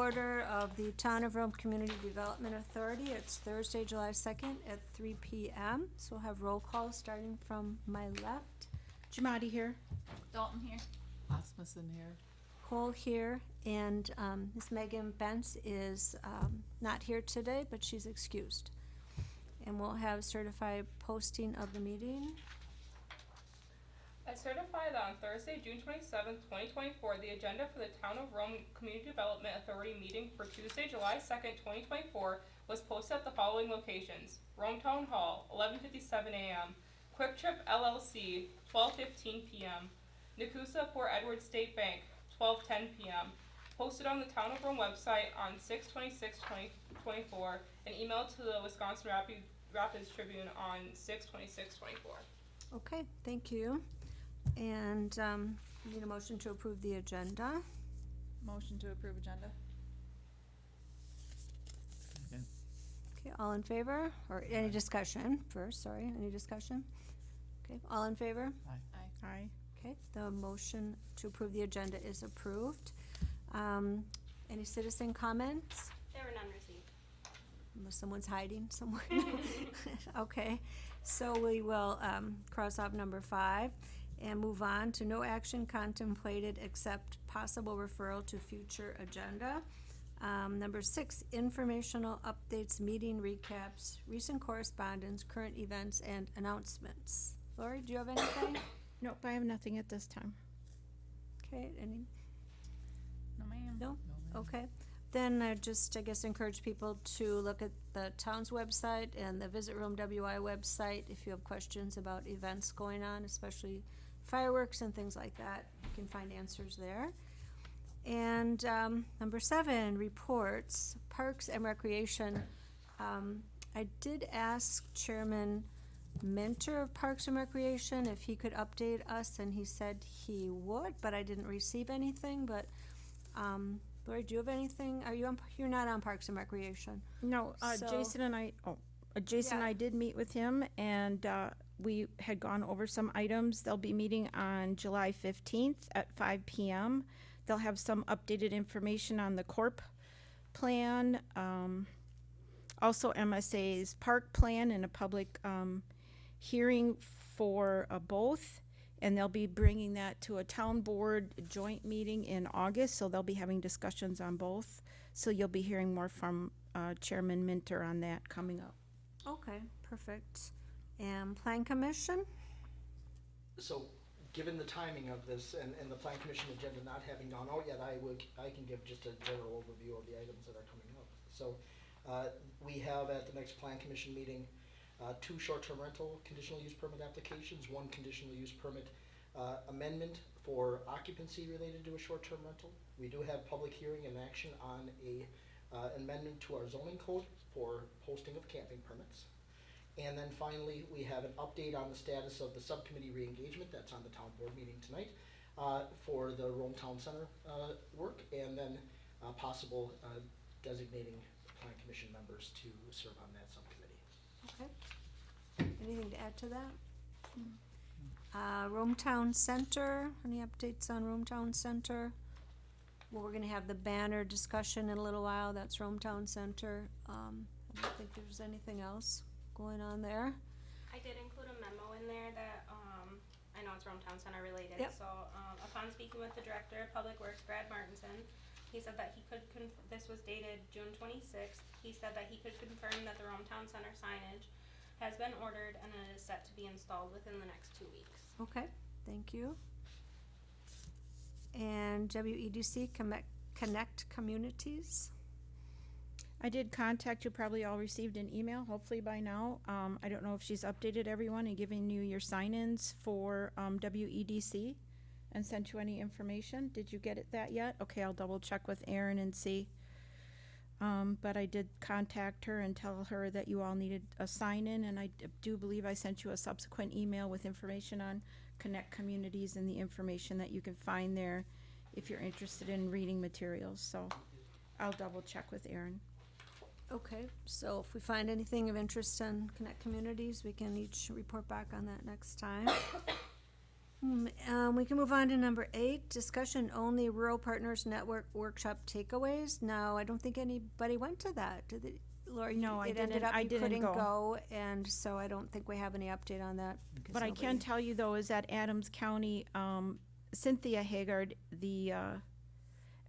order of the Town of Rome Community Development Authority. It's Thursday, July 2nd at 3 p.m. So we'll have roll call starting from my left. Jamadi here. Dalton here. Asmussen here. Cole here, and Ms. Megan Bentz is not here today, but she's excused. And we'll have certified posting of the meeting. I certify that on Thursday, June 27th, 2024, the agenda for the Town of Rome Community Development Authority meeting for Tuesday, July 2nd, 2024 was posted at the following locations: Rome Town Hall, 11:57 a.m., Quick Trip LLC, 12:15 p.m., Nakusa Port Edward State Bank, 12:10 p.m., posted on the Town of Rome website on 6/26/2024, and emailed to the Wisconsin Rapids Tribune on 6/26/24. Okay, thank you. And need a motion to approve the agenda. Motion to approve agenda. Second. Okay, all in favor? Or any discussion first, sorry, any discussion? Okay, all in favor? Aye. Aye. Aye. Okay, the motion to approve the agenda is approved. Any citizen comments? There were none received. Unless someone's hiding somewhere. Okay, so we will cross off number 5 and move on to no action contemplated except possible referral to future agenda. Number 6, informational updates, meeting recaps, recent correspondence, current events, and announcements. Lori, do you have anything? Nope, I have nothing at this time. Okay, any? No, ma'am. No? No, ma'am. Okay. Then I just, I guess, encourage people to look at the town's website and the Visit Room WI website if you have questions about events going on, especially fireworks and things like that. You can find answers there. And number 7, reports, Parks and Recreation. I did ask Chairman Minter of Parks and Recreation if he could update us, and he said he would, but I didn't receive anything. But Lori, do you have anything? Are you on? You're not on Parks and Recreation. No, So- Jason and I, Jason and Yeah. I did meet with him, and we had gone over some items. They'll be meeting on July 15th at 5 p.m. They'll have some updated information on the Corp plan, also MSA's park plan, and a public hearing for both. And they'll be bringing that to a town board joint meeting in August, so they'll be having discussions on both. So you'll be hearing more from Chairman Minter on that coming up. Okay, perfect. And Plan Commission? So, given the timing of this and the Plan Commission agenda not having gone out yet, I can give just a general overview of the items that are coming up. So, we have at the next Plan Commission meeting 2 short-term rental conditional use permit applications, 1 conditional use permit amendment for occupancy related to a short-term rental. We do have public hearing and action on a amendment to our zoning code for posting of camping permits. And then finally, we have an update on the status of the subcommittee re-engagement that's on the town board meeting tonight for the Rome Town Center work, and then possible designating Plan Commission members to serve on that subcommittee. Okay. Anything to add to that? Rome Town Center, any updates on Rome Town Center? Well, we're gonna have the banner discussion in a little while, that's Rome Town Center. I don't think there's anything else going on there. I did include a memo in there that, I know it's Rome Town Center related, Yep. so, upon speaking with the Director of Public Works, Brad Martinson, he said that he could this was dated June 26th, he said that he could confirm that the Rome Town Center signage has been ordered and it is set to be installed within the next 2 weeks. Okay, thank you. And WEDC Connect Communities. I did contact you, probably all received an email, hopefully by now. I don't know if she's updated everyone and given you your sign-ins for WEDC and sent you any information. Did you get that yet? Okay, I'll double check with Erin and see. But I did contact her and tell her that you all needed a sign-in, and I do believe I sent you a subsequent email with information on Connect Communities and the information that you can find there if you're interested in reading materials. So I'll double check with Erin. Okay, so if we find anything of interest in Connect Communities, we can each report back on that next time. We can move on to number 8, discussion only Rural Partners Network Workshop takeaways. Now, I don't think anybody went to that, did they? Lori, No, I it ended didn't- up I you didn't couldn't go. go, and so I don't think we have any update on that. because But I can nobody- tell you though, is that Adams County, Cynthia Haggard, the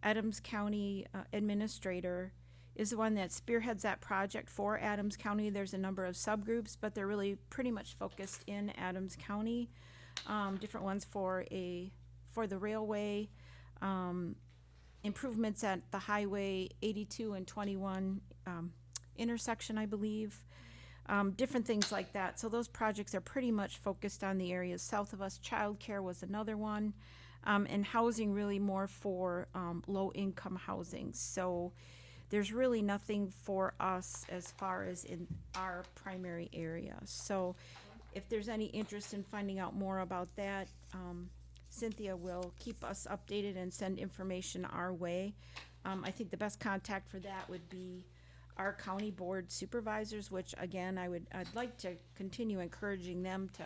Adams County Administrator, is the one that spearheads that project for Adams County. There's a number of subgroups, but they're really pretty much focused in Adams County. Different ones for the railway, improvements at the Highway 82 and 21 intersection, I believe. Different things like that. So those projects are pretty much focused on the areas south of us. Childcare was another one, and housing really more for low-income housing. So there's really nothing for us as far as in our primary area. So if there's any interest in finding out more about that, Cynthia will keep us updated and send information our way. I think the best contact for that would be our county board supervisors, which again, I'd like to continue encouraging them to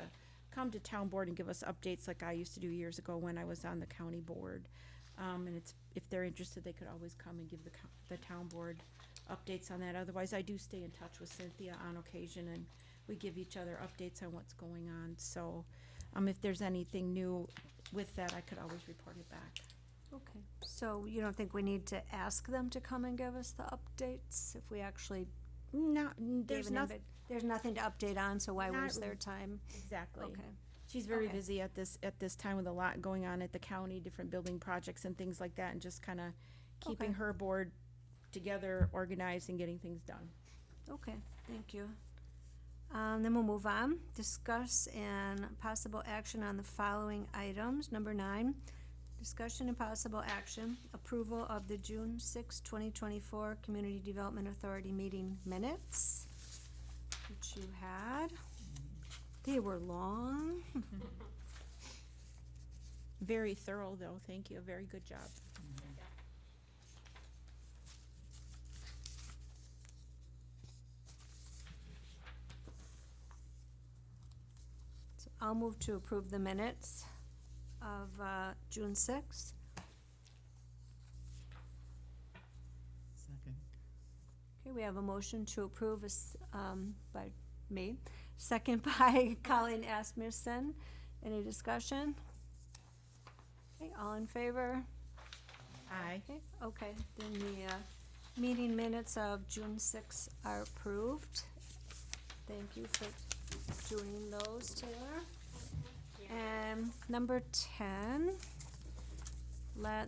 come to town board and give us updates like I used to do years ago when I was on the county board. And if they're interested, they could always come and give the town board updates on that. Otherwise, I do stay in touch with Cynthia on occasion, and we give each other updates on what's going on. So, if there's anything new with that, I could always report it back. Okay, so you don't think we need to ask them to come and give us the updates if we actually No, gave there's an nothing, invite? There's nothing to update on, so why Not waste their re- time? exactly. Okay, She's very Okay. busy at this time with a lot going on at the county, different building projects and things like that, and just kind of keeping Okay. her board together, organized, and getting things done. okay, thank you. Then we'll move on. Discuss and possible action on the following items. Number 9, discussion and possible action, approval of the June 6, 2024 Community Development Authority meeting minutes, which you had. They were long. Very thorough, though. Thank you. Very good job. So I'll move to approve the minutes of June 6th. Second. Okay, we have a motion to approve by me, second by Colleen Asmussen. Any discussion? Okay, all in favor? Aye. Okay, then the meeting minutes of June 6th are approved. Thank you for doing those, Taylor. And number 10,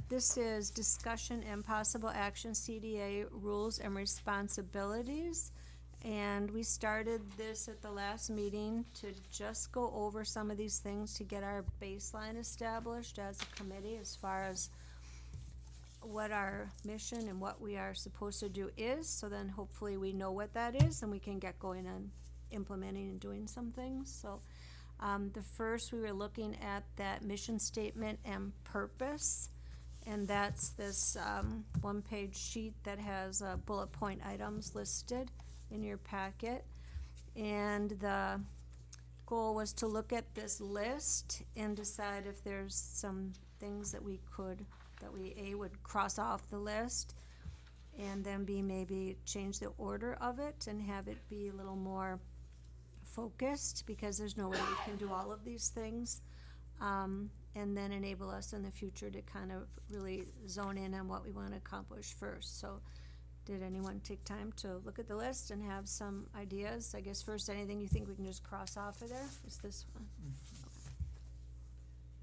this is discussion and possible action, CDA rules and responsibilities. And we started this at the last meeting to just go over some of these things to get our baseline established as a committee as far as what our mission and what we are supposed to do is. So then hopefully we know what that is and we can get going on implementing and doing some things. So the first, we were looking at that mission statement and purpose. And that's this one-page sheet that has bullet point items listed in your packet. And the goal was to look at this list and decide if there's some things that we would cross off the list, and then B, maybe change the order of it and have it be a little more focused, because there's no way we can do all of these things. And then enable us in the future to kind of really zone in on what we want to accomplish first. So did anyone take time to look at the list and have some ideas? I guess first, anything you think we can just cross off of there? Is this one?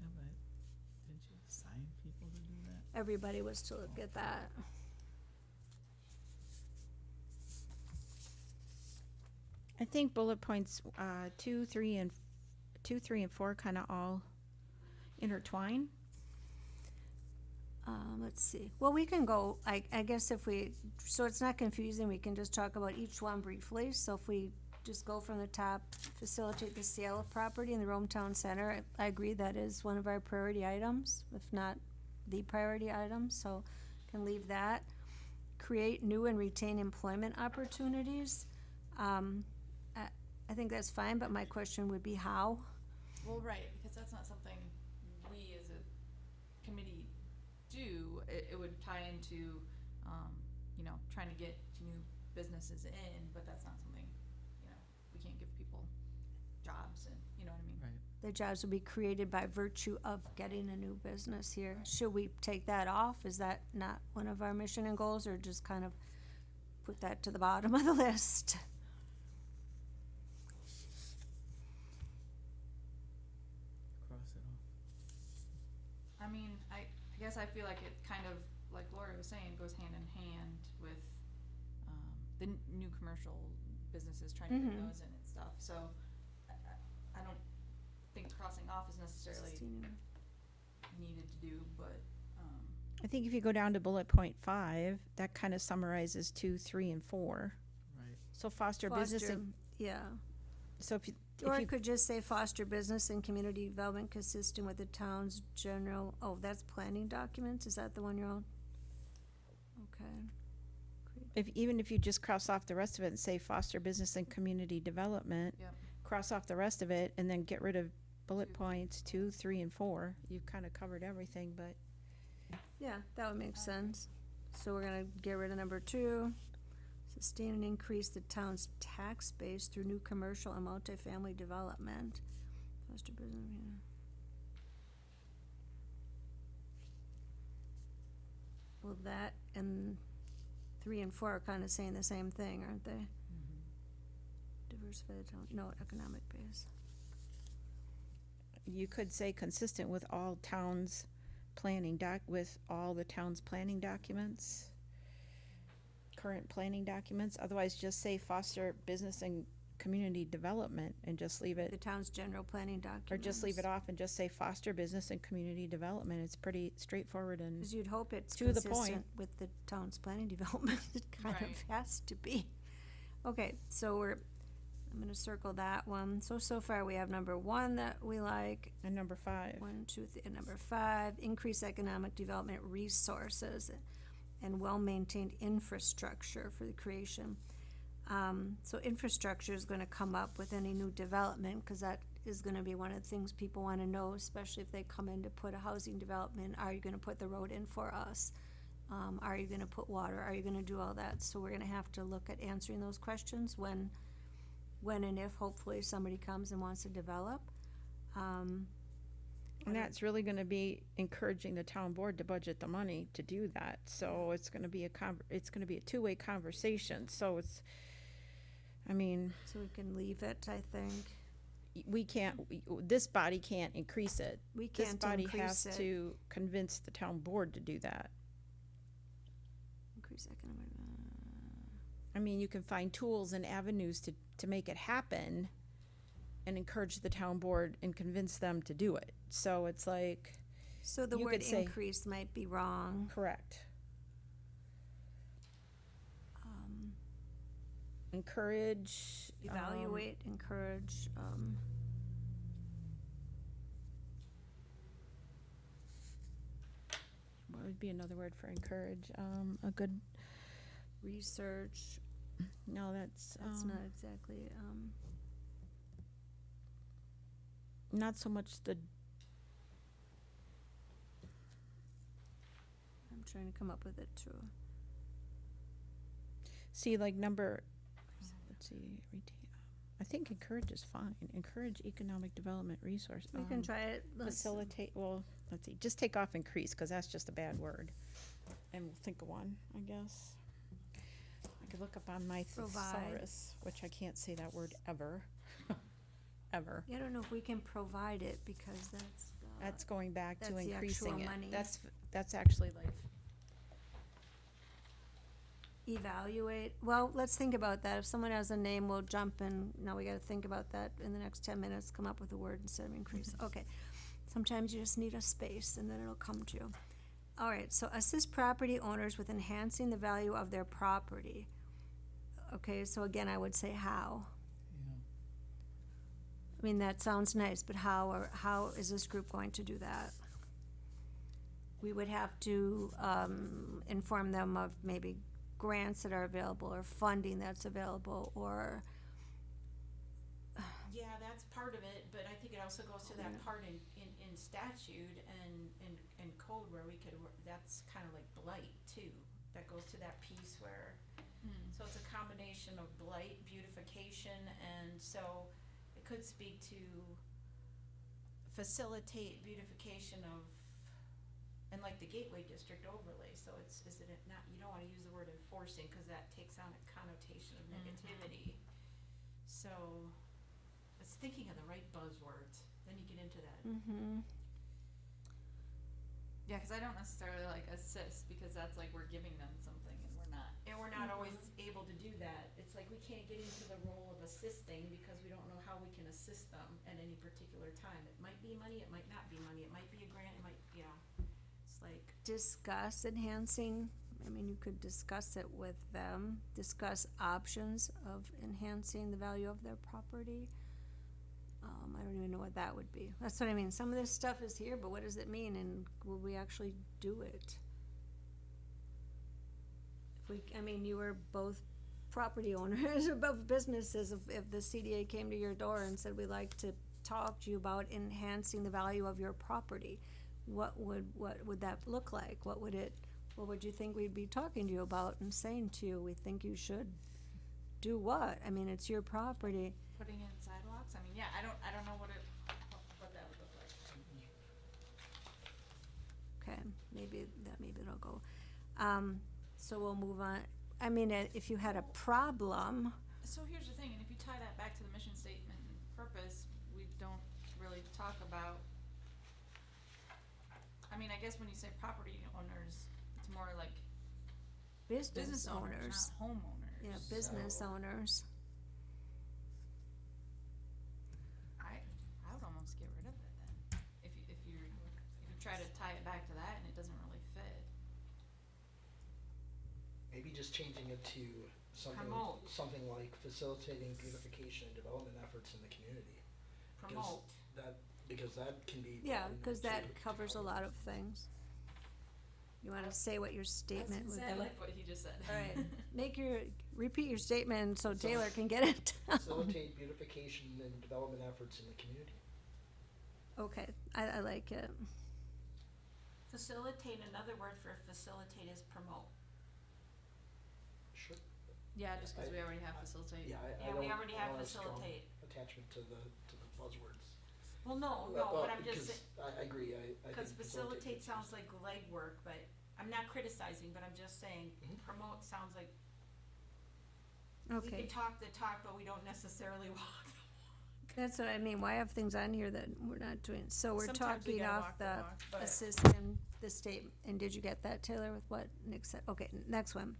Yeah, but didn't you assign people to do that? Everybody was to look at that. I think bullet points 2, 3, and 4 kind of all intertwine. Let's see. Well, we can go, I guess so it's not confusing, we can just talk about each one briefly. So if we just go from the top, facilitate the sale of property in the Rome Town Center, I agree that is one of our priority items, if not the priority item, so can leave that. Create new and retain employment opportunities. I think that's fine, but my question would be how? Well, right, because that's not something too, it would tie into, you know, trying to get new businesses in, but that's not something, you know, we can't give people jobs and, you know what I mean? Right. The jobs will be created by virtue of getting a new business here. Should we take that off? Is that not one of our mission and goals, or just kind of put that to the bottom of the list? Cross it off. I mean, I guess I feel like it kind of, like Laura was saying, goes hand in hand with, the new commercial businesses, trying to bring Mhm. those in and stuff, so I don't think crossing off is necessarily needed to do, but, I think if you go down to bullet point 5, that kind of summarizes 2, 3, and 4. Right. So foster business Foster, and, yeah. so if Or you it could just say foster business and community development consistent with the town's general, oh, that's planning documents, is that the one you're on? Okay. even if you just cross off the rest of it and say foster business and community development, Yep. cross off the rest of it and then get rid of bullet 2. points 2, 3, and 4, you've kind of covered everything, but Yeah, that would make sense. So we're gonna get rid of number 2. Sustain and increase the town's tax base through new commercial and multifamily development. Foster business, yeah. Well, that and 3 and 4 are kind of saying the same thing, aren't they? Diversify the town, no, economic base. you could say consistent with all towns planning with all the town's planning documents, current planning documents, otherwise just say foster business and community development and just leave The it, town's general planning documents. or just leave it off and just say foster business and community development. It's pretty straightforward and Because you'd hope it's To the point. consistent with the town's planning development, it kind of Right. has to be. Okay, so I'm gonna circle that one. So far we have number 1 that we like, and number 5. 1, 2, and number 5, increase economic development resources and well-maintained infrastructure for the creation. So infrastructure is gonna come up with any new development, cause that is gonna be one of the things people wanna know, especially if they come in to put a housing development. Are you gonna put the road in for us? Are you gonna put water? Are you gonna do all that? So we're gonna have to look at answering those questions when and if hopefully somebody comes and wants to develop. And that's really gonna be encouraging the town board to budget the money to do that, so it's gonna be a two-way conversation, so it's, I mean, So we can leave it, I think. we can't, this body can't increase it. We This can't body increase has it. to convince the town board to do that. Increase economic. I mean, you can find tools and avenues to make it happen and encourage the town board and convince them to do it. So it's like, So the You word could say- increase might be wrong. correct. Encourage. Evaluate, encourage, What would be another word for encourage? A good, research. no, that's, That's not exactly, not so much the, I'm trying to come up with it too. see, like number, let's see, I think encourage is fine. Encourage economic development resource. We can try it. Facilitate, well, let's see, just take off increase, cause that's just a bad word. And we'll think of one, I guess. I could look up on my Provide. thesaurus, which I can't say that word ever, ever. Yeah, I don't know if we can provide it because that's, That's going back to that's the increasing actual it. money. That's actually like, evaluate. Well, let's think about that. If someone has a name, we'll jump in. Now we gotta think about that in the next 10 minutes, come up with a word instead of increase. Okay. Sometimes you just need a space and then it'll come to you. All right, so assist property owners with enhancing the value of their property. Okay, so again, I would say how. Yeah. I mean, that sounds nice, but how is this group going to do that? We would have to, inform them of maybe grants that are available or funding that's available or, yeah, that's part of it, but I think it also goes to that part in in statute and code where we could, that's kind of like blight too. That goes to that piece where, so it's a combination of blight, beautification, and so it could speak to facilitate beautification of, and like the Gateway District overlay, so it's, is it not, you don't wanna use the word enforcing, cause that takes on a connotation of negativity. So, it's thinking of the right buzzwords, then you get into that. Mm-hmm. Yeah, because I don't necessarily like assist, because that's like we're giving them something and we're not. And we're not always able to do that, it's like we can't get into the role of assisting, because we don't know how we can assist them at any particular time. It might be money, it might not be money, it might be a grant, it might, it's like. Discuss enhancing, I mean, you could discuss it with them, discuss options of enhancing the value of their property. I don't even know what that would be. That's what I mean, some of this stuff is here, but what does it mean, and will we actually do it? If we, I mean, you were both property owners, both businesses, if the CDA came to your door and said, we'd like to talk to you about enhancing the value of your property, what would that look like? What would you think we'd be talking to you about and saying to you, we think you should do what? I mean, it's your property. Putting in sidewalks, I mean, yeah, I don't know what that would look like. Okay, maybe it'll go. So we'll move on. I mean, if you had a problem, So here's the thing, and if you tie that back to the mission statement and purpose, we don't really talk about, I mean, I guess when you say property owners, it's more like business owners, owners, not homeowners. yeah, business owners. I would almost get rid of it then, if you try to tie it back to that and it doesn't really fit. Maybe just changing it to Promote. something like facilitating beautification and development efforts in the community. Promote. Because that can be. Yeah, because that to covers a lot of things. You wanna say what your statement would be? I like what he just said. All right, repeat your statement so Taylor can get it down. Facilitate beautification and development efforts in the community. Okay, I like it. Facilitate, another word for facilitate is promote. Sure. Yeah, just because I- we already have facilitate. Yeah, I Yeah, we don't already have want a strong facilitate. attachment to the buzzwords. Well, no, Well, but I'm just because saying, I agree, I cause think facilitate makes sounds sense. like legwork, but I'm not criticizing, but I'm just saying, Mhm. promote sounds like, we Okay, can talk the talk, but we don't necessarily walk the walk. that's what I mean, why have things on here that we're not doing? So we're Sometimes we talking gotta off walk the the walk, but- assist in the state, and did you get that, Taylor, with what Nick said? Okay, next one.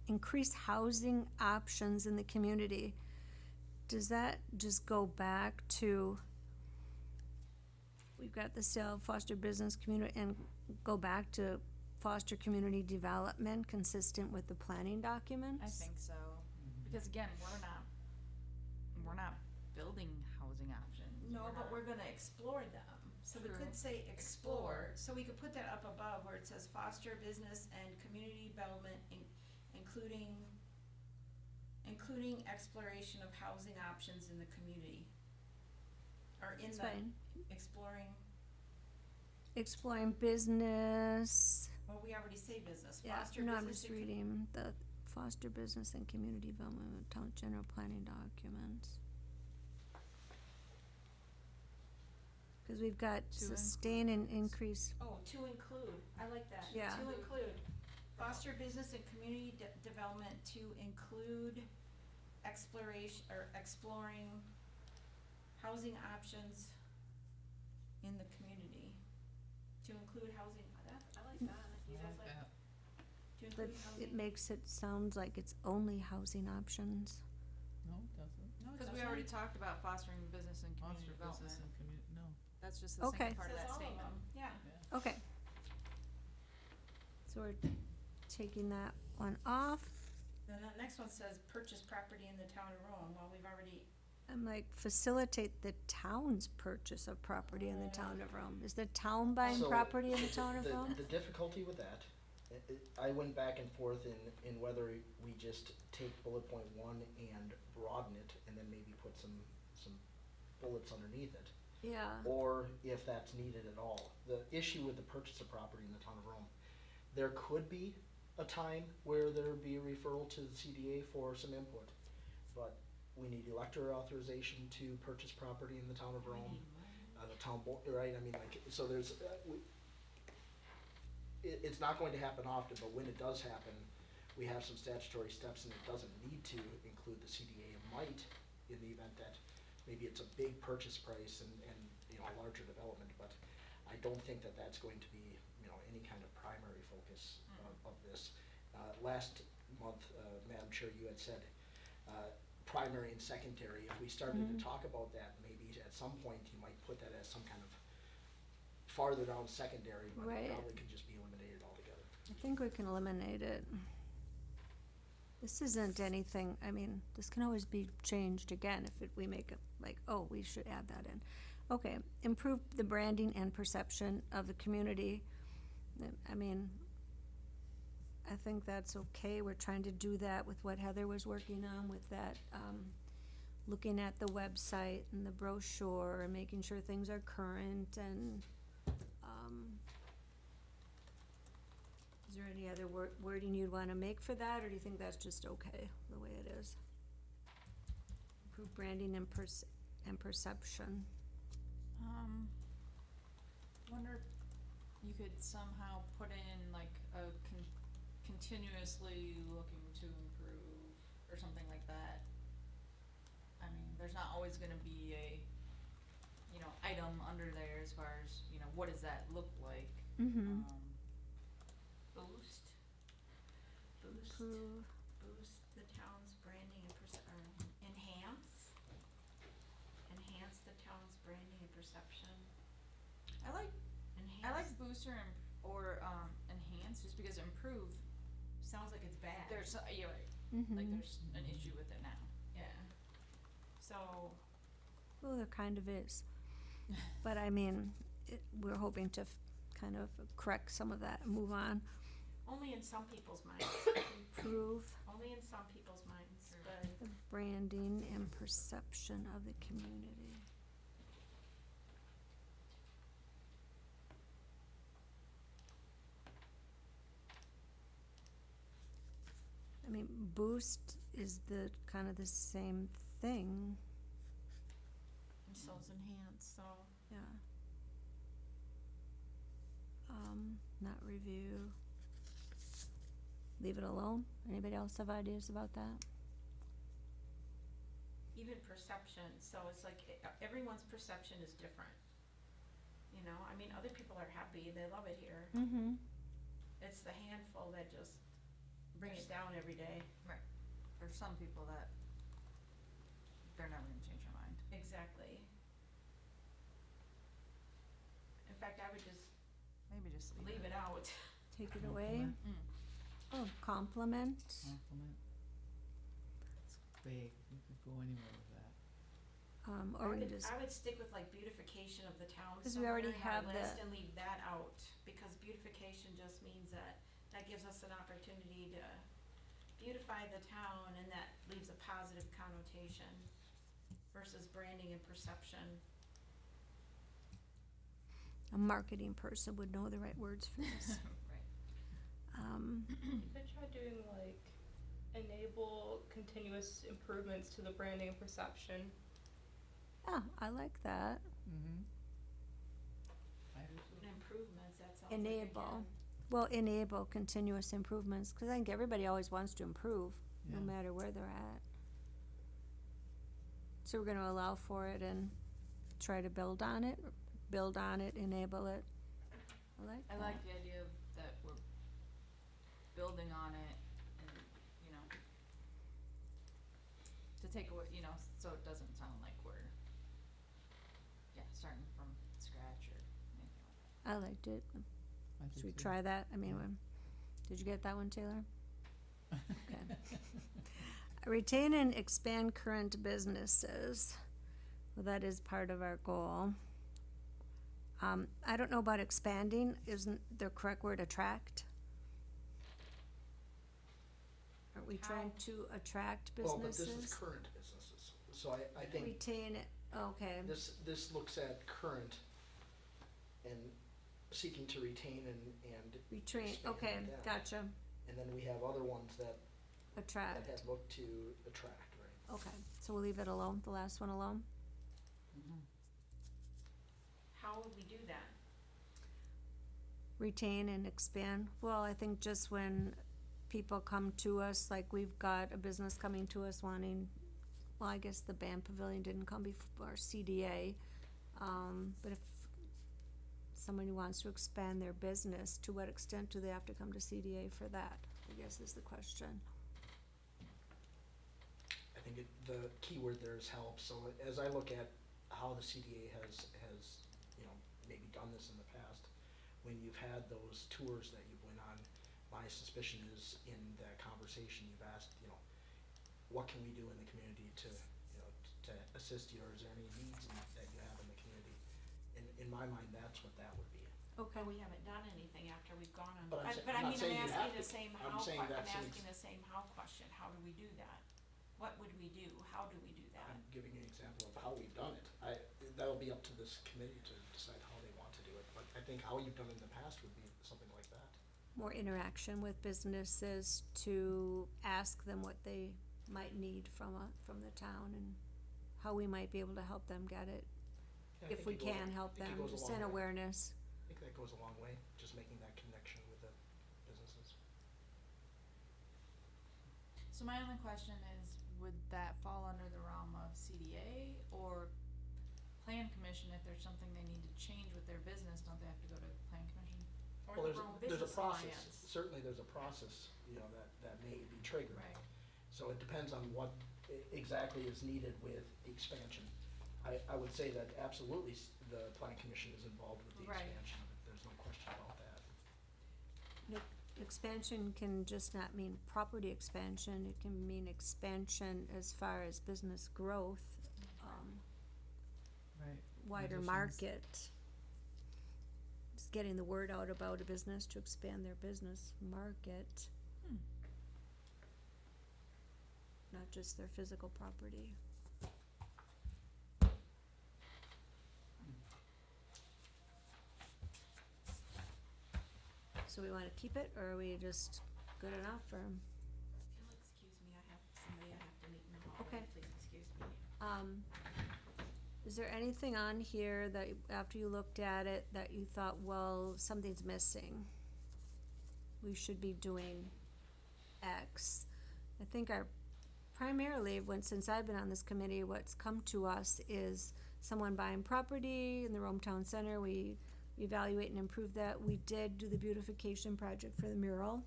Increase housing options in the community. Does that just go back to, we've got the sale, foster business community, and go back to foster community development consistent with the planning documents? I think so, because again, we're not building housing options. No, We're but not- we're gonna explore them, so we True. could say explore, so we could put that up above where it says foster business and community development, including exploration of housing options in the community. Or in That's the, fine. exploring, Exploring business, well, we already say business, yeah, foster no, I'm business. just and com- reading the foster business and community development of town general planning documents. Cause we've got sustain and increase, Oh, to include, I like that. Yeah. To include, foster business and community development to include exploration, or exploring housing options in the community. To include housing, I like that. You guys like to but include housing. it makes it sound like it's only housing options. No, it doesn't. No, it Because we doesn't. already talked about fostering business and community Foster development. business and community, no. That's just the Okay. second part of Says that all of statement. them, yeah. Okay. So we're taking that one off. Then the next one says purchase property in the town of Rome, well, we've already, I'm like, facilitate the town's purchase of property in the town of Rome. Is the town buying So, property in the town of Rome? The difficulty with that, I went back and forth in whether we just take bullet point 1 and broaden it, and then maybe put some bullets underneath it. Yeah. or if that's needed at all. The issue with the purchase of property in the town of Rome, there could be a time where there'd be a referral to the CDA for some input, but we need elector authorization to purchase property in the town of Rome. The town board, right, I mean, like, so there's, it's not going to happen often, but when it does happen, we have some statutory steps, and it doesn't need to include the CDA. It might, in the event that maybe it's a big purchase price and you know, a larger development, but I don't think that that's going to be, you know, any kind of primary focus of this. Last month, Madam Chair, you had said, primary and secondary. If we started to talk about that, maybe at some point you might put that as some kind of farther down secondary, but Right. it probably could just be eliminated altogether. I think we can eliminate it. This isn't anything, I mean, this can always be changed again if we make it like, oh, we should add that in. Okay, improve the branding and perception of the community. I mean, I think that's okay. We're trying to do that with what Heather was working on with that, looking at the website and the brochure and making sure things are current and, is there any other wording you'd wanna make for that, or do you think that's just okay, the way it is? Improve branding and perception. Wonder if you could somehow put in like a continuously looking to improve or something like that. I mean, there's not always gonna be a, you know, item under there as far as, you know, what does that look like? Mm-hmm. Boost Improve. the town's branding and enhance the town's branding and perception. I like booster or enhance just because improve Sounds like it's bad. there's you're right. Mm-hmm. Like there's an issue with it now. Yeah. So, Well, there kind of is. But I mean, we're hoping to kind of correct some of that and move on. only in some people's minds, Improve only in some people's minds, but the branding and perception of the community. I mean, boost is the, kind of the same thing, so's enhance, so. yeah. Not review. Leave it alone. Anybody else have ideas about that? Even perception, so it's like everyone's perception is different. You know, I mean, other people are happy, they love it here. Mm-hmm. It's the handful that just bring it down every day. Right. There's some people that they're never gonna change their mind. Exactly. In fact, I would just Maybe just leave it out. Take it away. Compliment. Oh, compliment. Compliment. It's vague. You could go anywhere with that. Or we can just, I would stick with like beautification of the town 'Cause we already somewhere have in our list the- and leave that out, because beautification just means that gives us an opportunity to beautify the town, and that leaves a positive connotation versus branding and perception. a marketing person would know the right words for this. Right. You could try doing like enable continuous improvements to the branding and perception. Yeah, I like that. Mm-hmm. I do too. Improvements, that sounds like Enable. again. Well, enable continuous improvements, because I think everybody always wants to improve, no Yeah. matter where they're at. So we're gonna allow for it and try to build on it, enable it. I like I that. like the idea of that we're building on it and, you know, to take away, you know, so it doesn't sound like we're, yeah, starting from scratch or anything like that. I liked it. I do Should we too. try that? I mean, Yeah. did you get that one, Taylor? Okay. Retain and expand current businesses. Well, that is part of our goal. I don't know about expanding. Isn't the correct word attract? Aren't we trying to attract Well, but businesses? this is current businesses, so I think, Retain Okay, This looks at current and seeking to retain and retrain, expand okay, them. gotcha, And then we have other ones that attract, have looked to attract, right? okay, so we'll leave it alone, the last one alone? How would we do that? Retain and expand, well, I think just when people come to us, like we've got a business coming to us wanting, well, I guess the band pavilion didn't come before CDA, but if somebody wants to expand their business, to what extent do they have to come to CDA for that, I guess is the question. I think the key word there is help, so as I look at how the CDA has, you know, maybe done this in the past, when you've had those tours that you've went on, my suspicion is in that conversation you've asked, you know, what can we do in the community to, you know, to assist you, or is there any needs that you have in the community? In my mind, that's what that would be. Okay. But we haven't done anything after we've gone on. But I'm sa- But I'm I not mean, saying you I'm have asking the to. same I'm how, saying I'm that's an asking the same how question, how do we do that? What would we do, how do we do that? I'm giving you an example of how we've done it. That'll be up to this committee to decide how they want to do it, but I think how you've done it in the past would be something like that. More interaction with businesses to ask them what they might need from the town and how we might be able to help them get it, Yeah, I if think we it goes- can help I think them, it goes a just long in way. awareness. I think that goes a long way, just making that connection with the businesses. So my only question is, would that fall under the realm of CDA or Plan Commission? If there's something they need to change with their business, don't they have to go to Plan Commission? Or Well, the Rome there's a Business process, Alliance? certainly there's a process, you know, that may be triggered. Right. So it depends on what exactly is needed with the expansion. I would say that absolutely the planning commission is involved with the Right. expansion of it, there's no question about that. Expansion can just not mean property expansion, it can mean expansion as far as business growth, Right. wider Additions. market. Just getting the word out about a business to expand their business market. Not just their physical property. So we wanna keep it, or are we just good enough, or, If you'll excuse me, I have somebody I have to meet in the hallway, Okay. please excuse me. is there anything on here that, after you looked at it, that you thought, well, something's missing? We should be doing X. I think primarily, since I've been on this committee, what's come to us is someone buying property in the Rome Town Center, we evaluate and improve that. We did do the beautification project for the mural.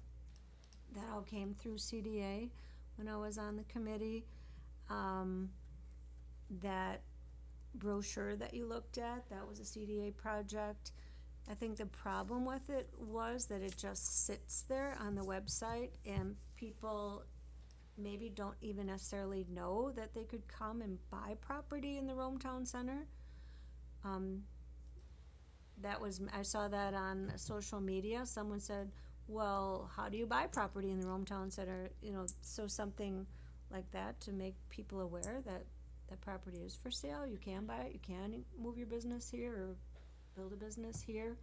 That all came through CDA when I was on the committee. That brochure that you looked at, that was a CDA project. I think the problem with it was that it just sits there on the website and people maybe don't even necessarily know that they could come and buy property in the Rome Town Center. I saw that on social media. Someone said, well, how do you buy property in the Rome Town Center? You know, so something like that to make people aware that that property is for sale. You can buy it, you can move your business here or build a business here.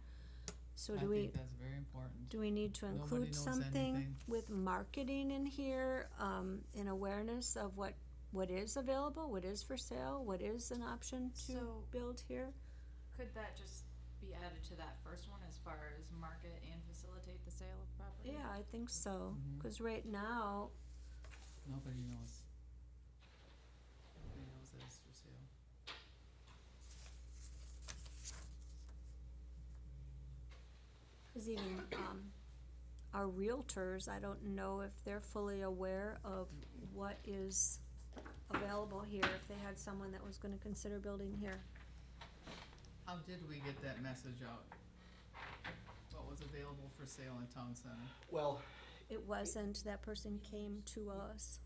So I do we, think that's very important. do we need to Nobody include knows something anything. with marketing in here, in awareness of what is available, what is for sale, what is an option to So- build here? Could that just be added to that first one as far as market and facilitate the sale of property? Yeah, I think so, Mhm. 'cause right now, Nobody knows. Nobody knows that it's for sale. cause even, our realtors, I don't know if they're fully aware of what is available here, if they had someone that was gonna consider building here. How did we get that message out? What was available for sale in town center? Well, It wasn't, that person came to us.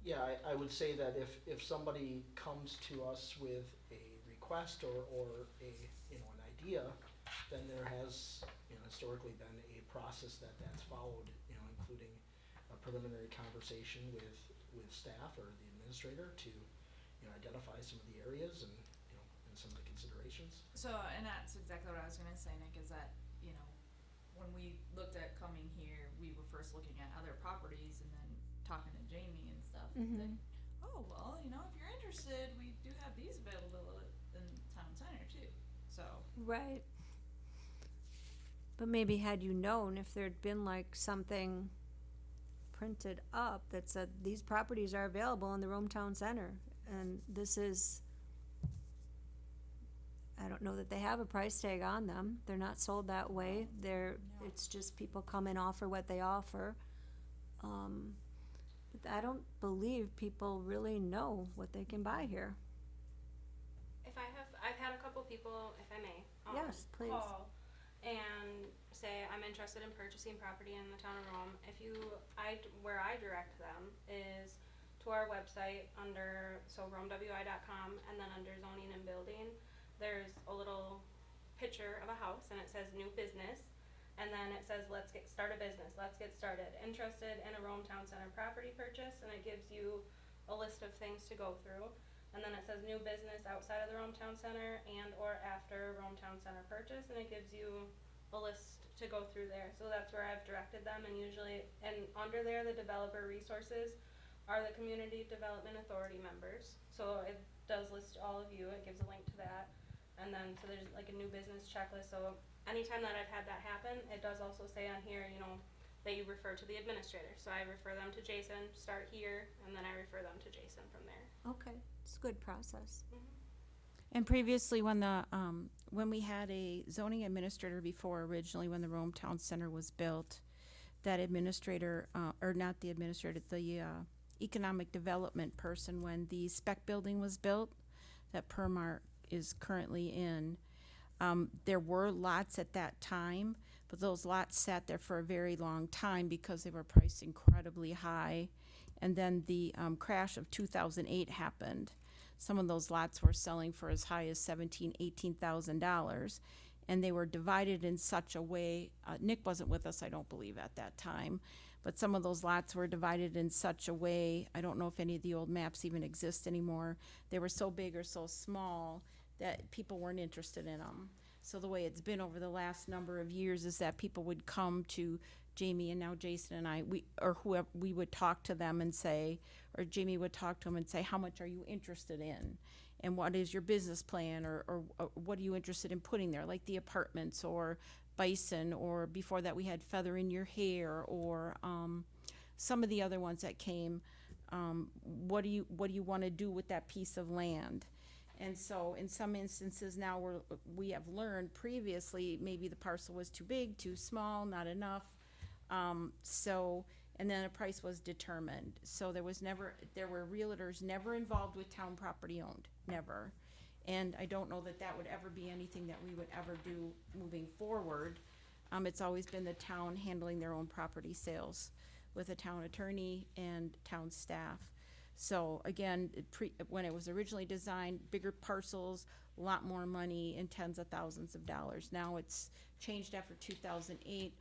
yeah, I would say that if somebody comes to us with a request or a, you know, an idea, then there has, you know, historically been a process that's followed, you know, including a preliminary conversation with staff or the administrator to, you know, identify some of the areas and some of the considerations. So, and that's exactly what I was gonna say, Nick, is that, you know, when we looked at coming here, we were first looking at other properties and then talking to Jamie and stuff. That, oh, well, you know, if you're interested, we do have these available in town center too, so. Right. But maybe had you known if there'd been like something printed up that said these properties are available in the Rome Town Center, and this is, I don't know that they have a price tag on them, they're not sold that way, it's just people come and offer what they offer. But I don't believe people really know what they can buy here. I've had a couple people, if I may, Yes, please. call and say, I'm interested in purchasing property in the town of Rome. Where I direct them is to our website under, so romewi.com, and then under zoning and building, there's a little picture of a house and it says new business, and then it says start a business, let's get started, interested in a Rome Town Center property purchase, and it gives you a list of things to go through. And then it says new business outside of the Rome Town Center and or after Rome Town Center purchase, and it gives you a list to go through there. So that's where I've directed them, and usually, and under there, the developer resources are the Community Development Authority members. So it does list all of you, it gives a link to that. And then, so there's like a new business checklist, so anytime that I've had that happen, it does also say on here, you know, that you refer to the administrator. So I refer them to Jason, start here, and then I refer them to Jason from there. Okay, it's a good process. And previously, when we had a zoning administrator before, originally when the Rome Town Center was built, that administrator, or not the administrator, the economic development person, when the spec building was built, that Permark is currently in, there were lots at that time, but those lots sat there for a very long time because they were priced incredibly high. And then the crash of 2008 happened. Some of those lots were selling for as high as $17,000, $18,000, and they were divided in such a way. Nick wasn't with us, I don't believe, at that time, but some of those lots were divided in such a way. I don't know if any of the old maps even exist anymore. They were so big or so small that people weren't interested in them. So the way it's been over the last number of years is that people would come to Jamie and now Jason and I, or whoever, we would talk to them and say, or Jamie would talk to them and say, how much are you interested in? And what is your business plan, or what are you interested in putting there? Like the apartments or Bison, or before that we had Feather in Your Hair, or some of the other ones that came. What do you want to do with that piece of land? And so in some instances now we have learned previously maybe the parcel was too big, too small, not enough. And then a price was determined. So there were realtors never involved with town property owned, never. And I don't know that that would ever be anything that we would ever do moving forward. It's always been the town handling their own property sales with a town attorney and town staff. So again, when it was originally designed, bigger parcels, a lot more money, and tens of thousands of dollars. Now it's changed after 2008.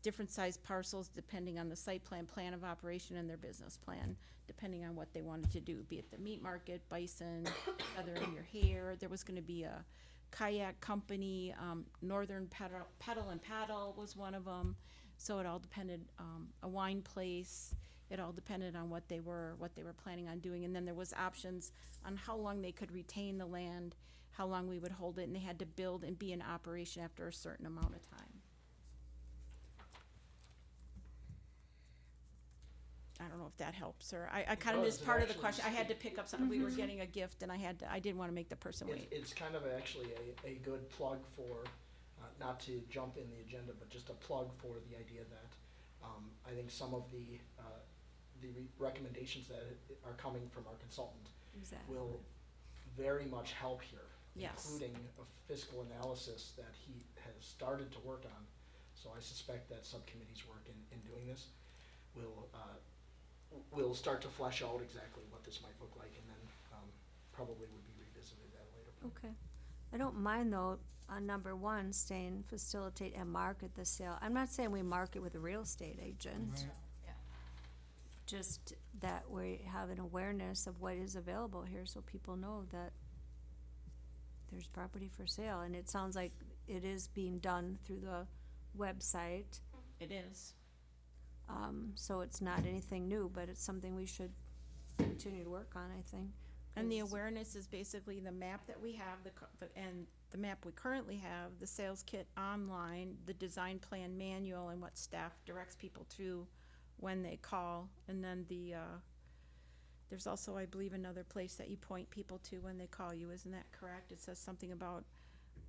Different sized parcels depending on the site plan of operation, and their business plan, depending on what they wanted to do, be it the meat market, Bison, Feather in Your Hair. There was going to be a kayak company, Northern Pedal and Paddle was one of them. So it all depended, a wine place. It all depended on what they were planning on doing. And then there was options on how long they could retain the land, how long we would hold it, and they had to build and be in operation after a certain amount of time. I don't know if that helps, or I kind of missed part of the question. I had to pick up something. We were getting a gift, and I didn't want to make the person wait. It's kind of actually a good plug for, not to jump in the agenda, but just a plug for the idea that I think some of the recommendations that are coming from our consultant will very much help here, including a fiscal analysis that he has started to work on. So I suspect that subcommittee's work in doing this will start to flesh out exactly what this might look like, and then probably would be revisited at a later point. Okay. I don't mind though, on number one, saying facilitate and market the sale. I'm not saying we market with a real estate agent. Right. Yeah. Just that we have an awareness of what is available here, so people know that there's property for sale, and it sounds like it is being done through the website. It is. So it's not anything new, but it's something we should continue to work on, I think. And the 'cause- awareness is basically the map that we have, and the map we currently have, the sales kit online, the design plan manual, and what staff directs people to when they call. And then there's also, I believe, another place that you point people to when they call you, isn't that correct? It says something about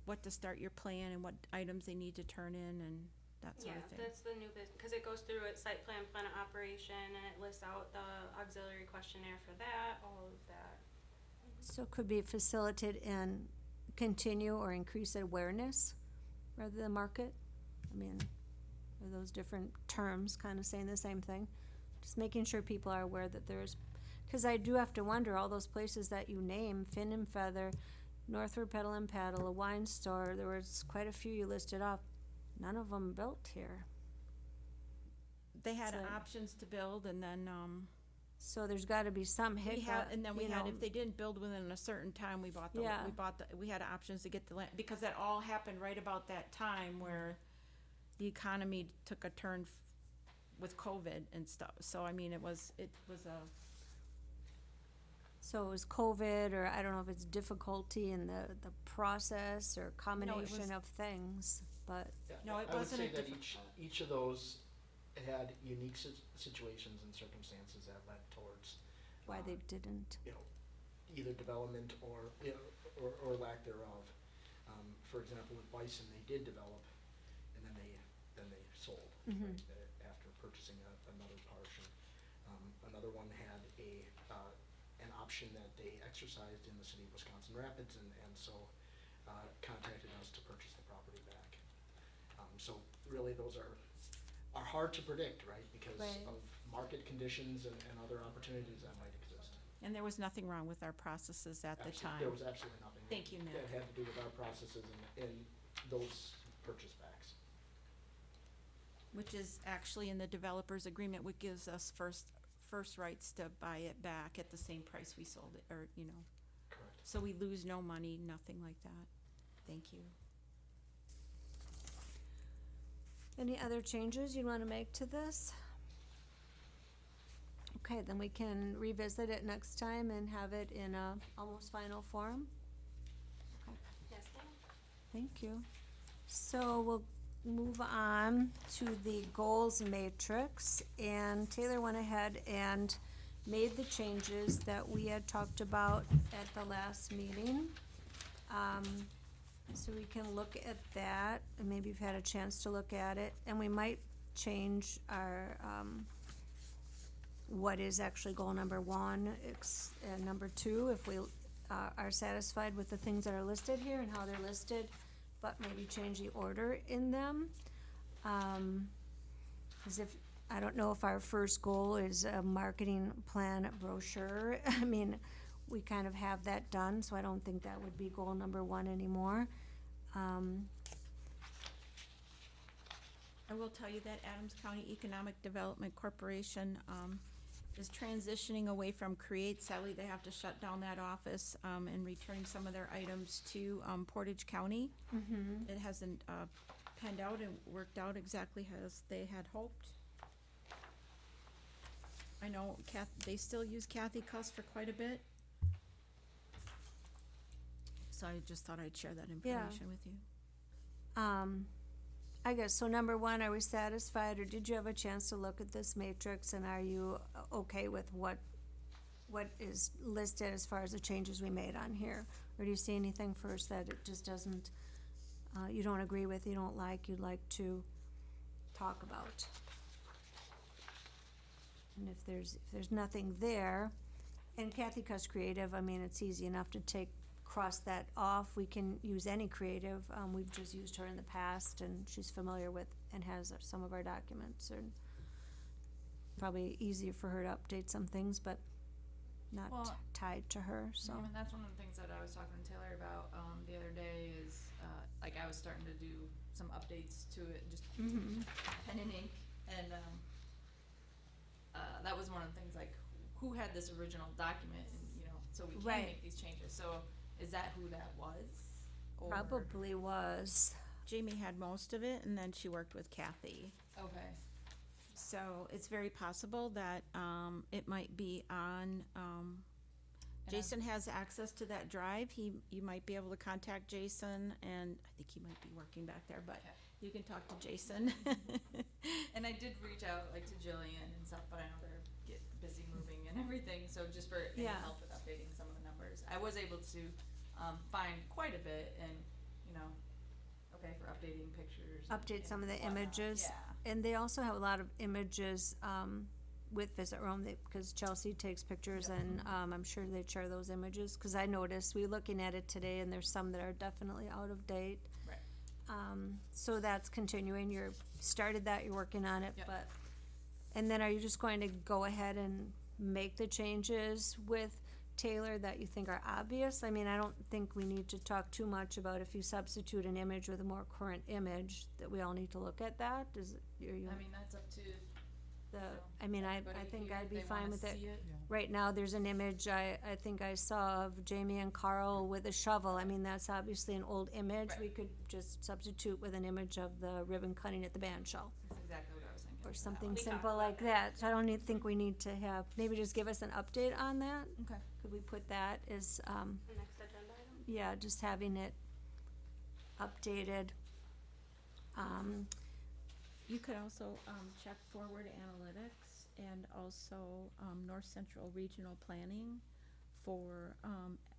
what to start your plan and what items they need to turn in and that sort Yeah, of thing. that's the new business, because it goes through its site plan, plan of operation, and it lists out the auxiliary questionnaire for that, all of that. So could be facilitate and continue or increase awareness rather than market? I mean, are those different terms kind of saying the same thing? Just making sure people are aware that there's, because I do have to wonder, all those places that you name, Fin and Feather, Northwood Pedal and Paddle, a wine store, there was quite a few you listed off. None of them built here. They had So- options to build, and then, So there's gotta be some we hiccup, had, and then we you had, know. if they didn't build within a certain time, we Yeah. we had options to get the land, because that all happened right about that time where the economy took a turn with COVID and stuff. So, I mean, it was a, So it was COVID, or I don't know if it's difficulty in the process or combination of things, but, Yeah, No, it I would wasn't say a that difficult- each of those had unique situations and circumstances that led towards why they didn't. you know, either development or, you know, or lack thereof. For example, with Bison, they did develop, and then they sold, Mhm. right, after purchasing another portion. Another one had an option that they exercised in the city of Wisconsin Rapids, and so contacted us to purchase the property back. So really, those are hard to predict, right, because Right. of market conditions and other opportunities that might exist. and there was nothing wrong with our processes at the Absolutely. time. There was absolutely nothing. Thank you, Nick. That had to do with our processes and those purchase backs. Which is actually in the developer's agreement, which gives us first rights to buy it back at the same price we sold it, or, you know. Correct. So we lose no money, nothing like that. Thank you. Any other changes you'd wanna make to this? Okay, then we can revisit it next time and have it in a almost final form. Yes, ma'am. Thank you. So we'll move on to the goals matrix, and Taylor went ahead and made the changes that we had talked about at the last meeting. So we can look at that, and maybe you've had a chance to look at it, and we might change our, what is actually goal number one, and number two, if we, are satisfied with the things that are listed here and how they're listed, but maybe change the order in them. 'Cause if, I don't know if our first goal is a marketing plan brochure. I mean, we kind of have that done, so I don't think that would be goal number one anymore. I will tell you that Adams County Economic Development Corporation, is transitioning away from Create. Sadly, they have to shut down that office, and returning some of their items to, Portage County. It hasn't, panned out and worked out exactly as they had hoped. I know they still use Kathy Cuss for quite a bit. So I just thought I'd share that information with you. I guess, so number one, are we satisfied, or did you have a chance to look at this matrix, and are you okay with what is listed as far as the changes we made on here? Or do you see anything first that it just doesn't, you don't agree with, you don't like, you'd like to talk about? And if there's nothing there, and Kathy Cuss Creative, I mean, it's easy enough to cross that off. We can use any creative. We've just used her in the past, and she's familiar with and has some of our documents, and probably easier for her to update some things, but not Well, tied to her, so. And that's one of the things that I was talking to Taylor about the other day is like I was starting to do some updates to it, just Mhm. pen and ink, and that was one of the things, like who had this original document, and so we can Right. make these changes. So is that who that was? or? Probably was. Jamie had most of it, and then she worked with Kathy. Okay, So it's very possible that it might be on. And Jason has access to that drive. You might be able to contact Jason, and I think he might be working back there, but Okay. you can talk to Jason. and I did reach out like to Jillian and stuff, but I know they're busy moving and everything, so just for any Yeah. help with updating some of the numbers. I was able to, find quite a bit and, you know, okay, for updating pictures. Update some of the whatnot. images. Yeah. And they also have a lot of images, with Visit Rome, because Chelsea takes pictures Yep. and, I'm sure they share those images, cause I noticed, we looking at it today and there's some that are definitely out of date. Right. So that's continuing, you're, started that, you're working on it, Yep. but, and then are you just going to go ahead and make the changes with Taylor that you think are obvious? I mean, I don't think we need to talk too much about if you substitute an image with a more current image, that we all need to look at that, is it, are you? I mean, that's up to I mean, I everybody think here, I'd if be they fine wanna with it. see Right now, there's an image I think I saw of Jamie and Carl with a shovel. I mean, that's obviously an old image. Right. We could just substitute with an image of the ribbon cutting at the band shell That's exactly what I was thinking. or for that something one. We talked simple about like that. So I don't think we need to have, maybe just give us an update on that. Okay. Could we put that as, The next agenda item. yeah, just having it updated. You could also check Forward Analytics and also North Central Regional Planning for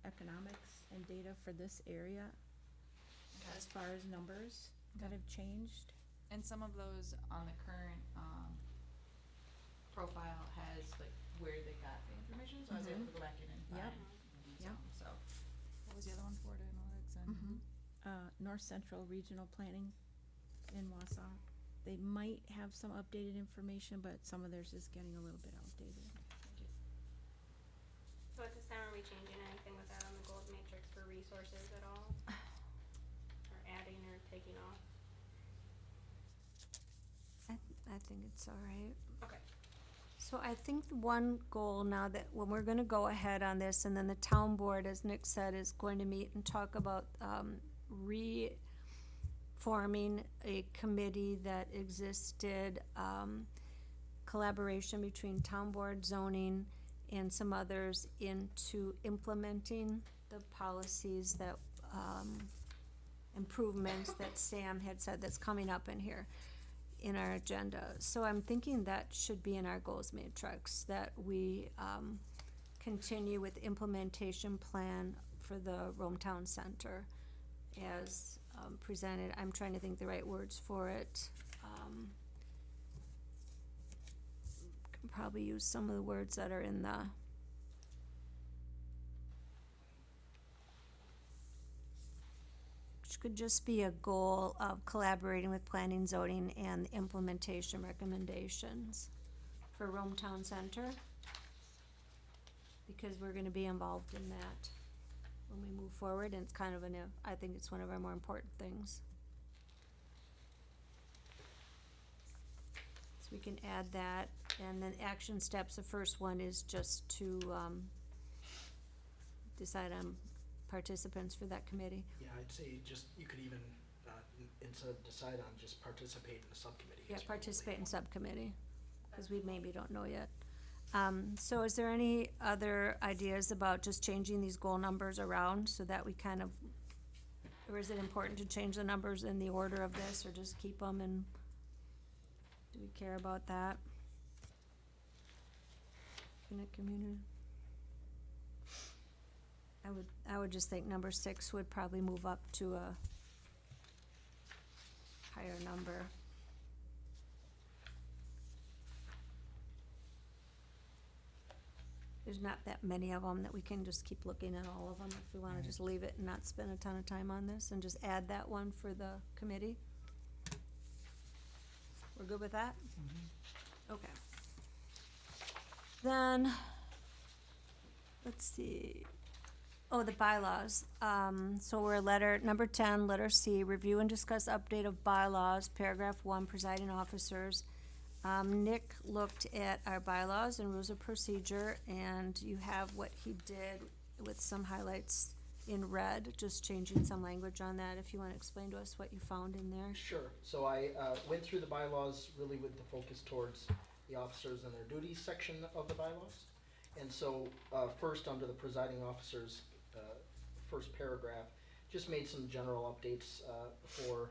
economics and data for this area as far as numbers that have changed. And some of those on the current, profile has like where they got the information, so I was able to go back in and Yep. find Yep. some, so. What was the other one, Forward Analytics and? North Central Regional Planning in Wausau. They might have some updated information, but some of theirs is getting a little bit outdated. Thank you. So at this time, are we changing anything with that on the goals matrix for resources at all? Or adding or taking off? I think it's all right. Okay. So I think the one goal now that when we're gonna go ahead on this, and then the town board, as Nick said, is going to meet and talk about, reforming a committee that existed, collaboration between town board, zoning, and some others into implementing the policies that, improvements that Sam had said that's coming up in here in our agenda. So I'm thinking that should be in our goals matrix, that we continue with the implementation plan for the Rome Town Center as presented. I'm trying to think the right words for it. Can probably use some of the words that are in the which could just be a goal of collaborating with planning, zoning, and the implementation recommendations for Rome Town Center. Because we're gonna be involved in that when we move forward, and it's kind of I think it's one of our more important things. So we can add that, and then action steps, the first one is just to, decide on participants for that committee. Yeah, I'd say just, you could even, instead of decide on, just participate in the subcommittee. Yeah, is probably participate in one. subcommittee, cause we maybe don't know yet. So is there any other ideas about just changing these goal numbers around so that we kind of, or is it important to change the numbers in the order of this, or just keep them, and do we care about that? In a community? I would just think number 6 would probably move up to a higher number. There's not that many of them that we can just keep looking at all of them if we wanna just leave it and not spend a ton of time on this and just add that one for the committee. We're good with that? Okay. Then, let's see. Oh, the bylaws. So we're number 10, letter C, review and discuss update of bylaws, paragraph 1, presiding officers. Nick looked at our bylaws and rules of procedure, and you have what he did with some highlights in red, just changing some language on that, if you wanna explain to us what you found in there. Sure. So I went through the bylaws really with the focus towards the officers and their duties section of the bylaws. And so first, under the presiding officer's first paragraph, just made some general updates for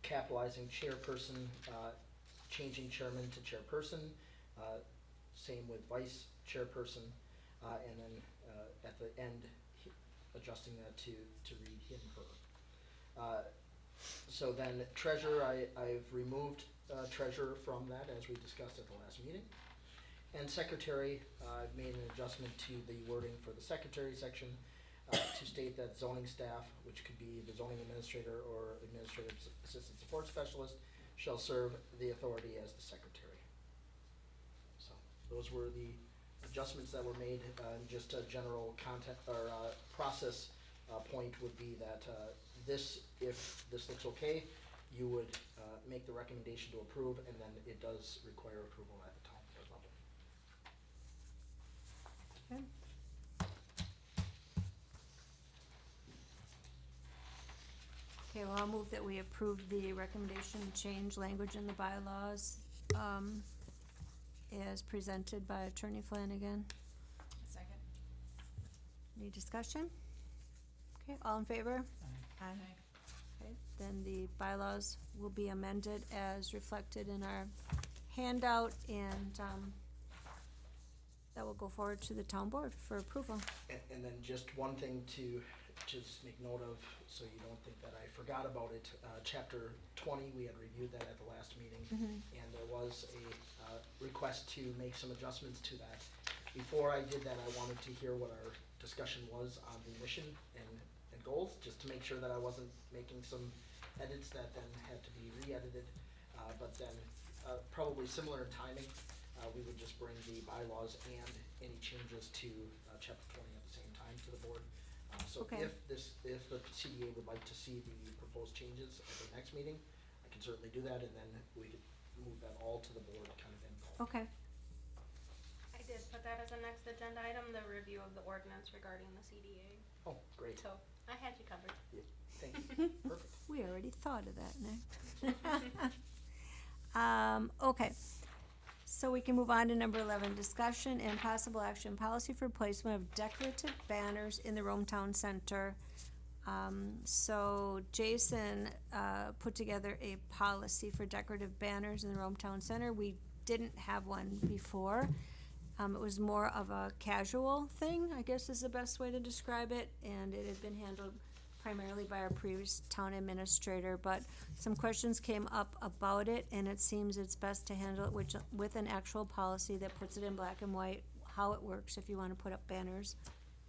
capitalizing chairperson, changing chairman to chairperson, same with vice chairperson, and then at the end, adjusting that to read him, her. So then treasurer, I've removed treasurer from that as we discussed at the last meeting. And secretary, I've made an adjustment to the wording for the secretary section to state that zoning staff, which could be the zoning administrator or administrative assistant support specialist, shall serve the authority as the secretary. So those were the adjustments that were made. Just a general content or process point would be that if this looks okay, you would make the recommendation to approve, and then it does require approval at the town board level. Okay. Okay, well, I'll move that we approve the recommendation to change language in the bylaws, as presented by Attorney Flanagan. Second? Any discussion? Okay, all in favor? Aye. Okay, then the bylaws will be amended as reflected in our handout, and, that will go forward to the town board for approval. And then just one thing to just make note of, so you don't think that I forgot about it, chapter 20, we had reviewed that at the last meeting, and there was a request to make some adjustments to that. Before I did that, I wanted to hear what our discussion was on the mission and goals, just to make sure that I wasn't making some edits that then had to be re-edited. But then, probably similar in timing, we would just bring the bylaws and any changes to chapter 20 at the same time to the board. So Okay. if the CDA would like to see the proposed changes at the next meeting, I can certainly do that, and then we could move that all to the board kind of in bulk. Okay, I did put that as a next agenda item, the review of the ordinance regarding the CDA, Oh, great. so I had you covered. Thank you. Perfect. we already thought of that, Nick. Okay, so we can move on to number 11, discussion and possible action policy for placement of decorative banners in the Rome Town Center. So Jason put together a policy for decorative banners in the Rome Town Center. We didn't have one before. It was more of a casual thing, I guess is the best way to describe it, and it had been handled primarily by our previous town administrator, but some questions came up about it, and it seems it's best to handle it with an actual policy that puts it in black and white, how it works if you wanna put up banners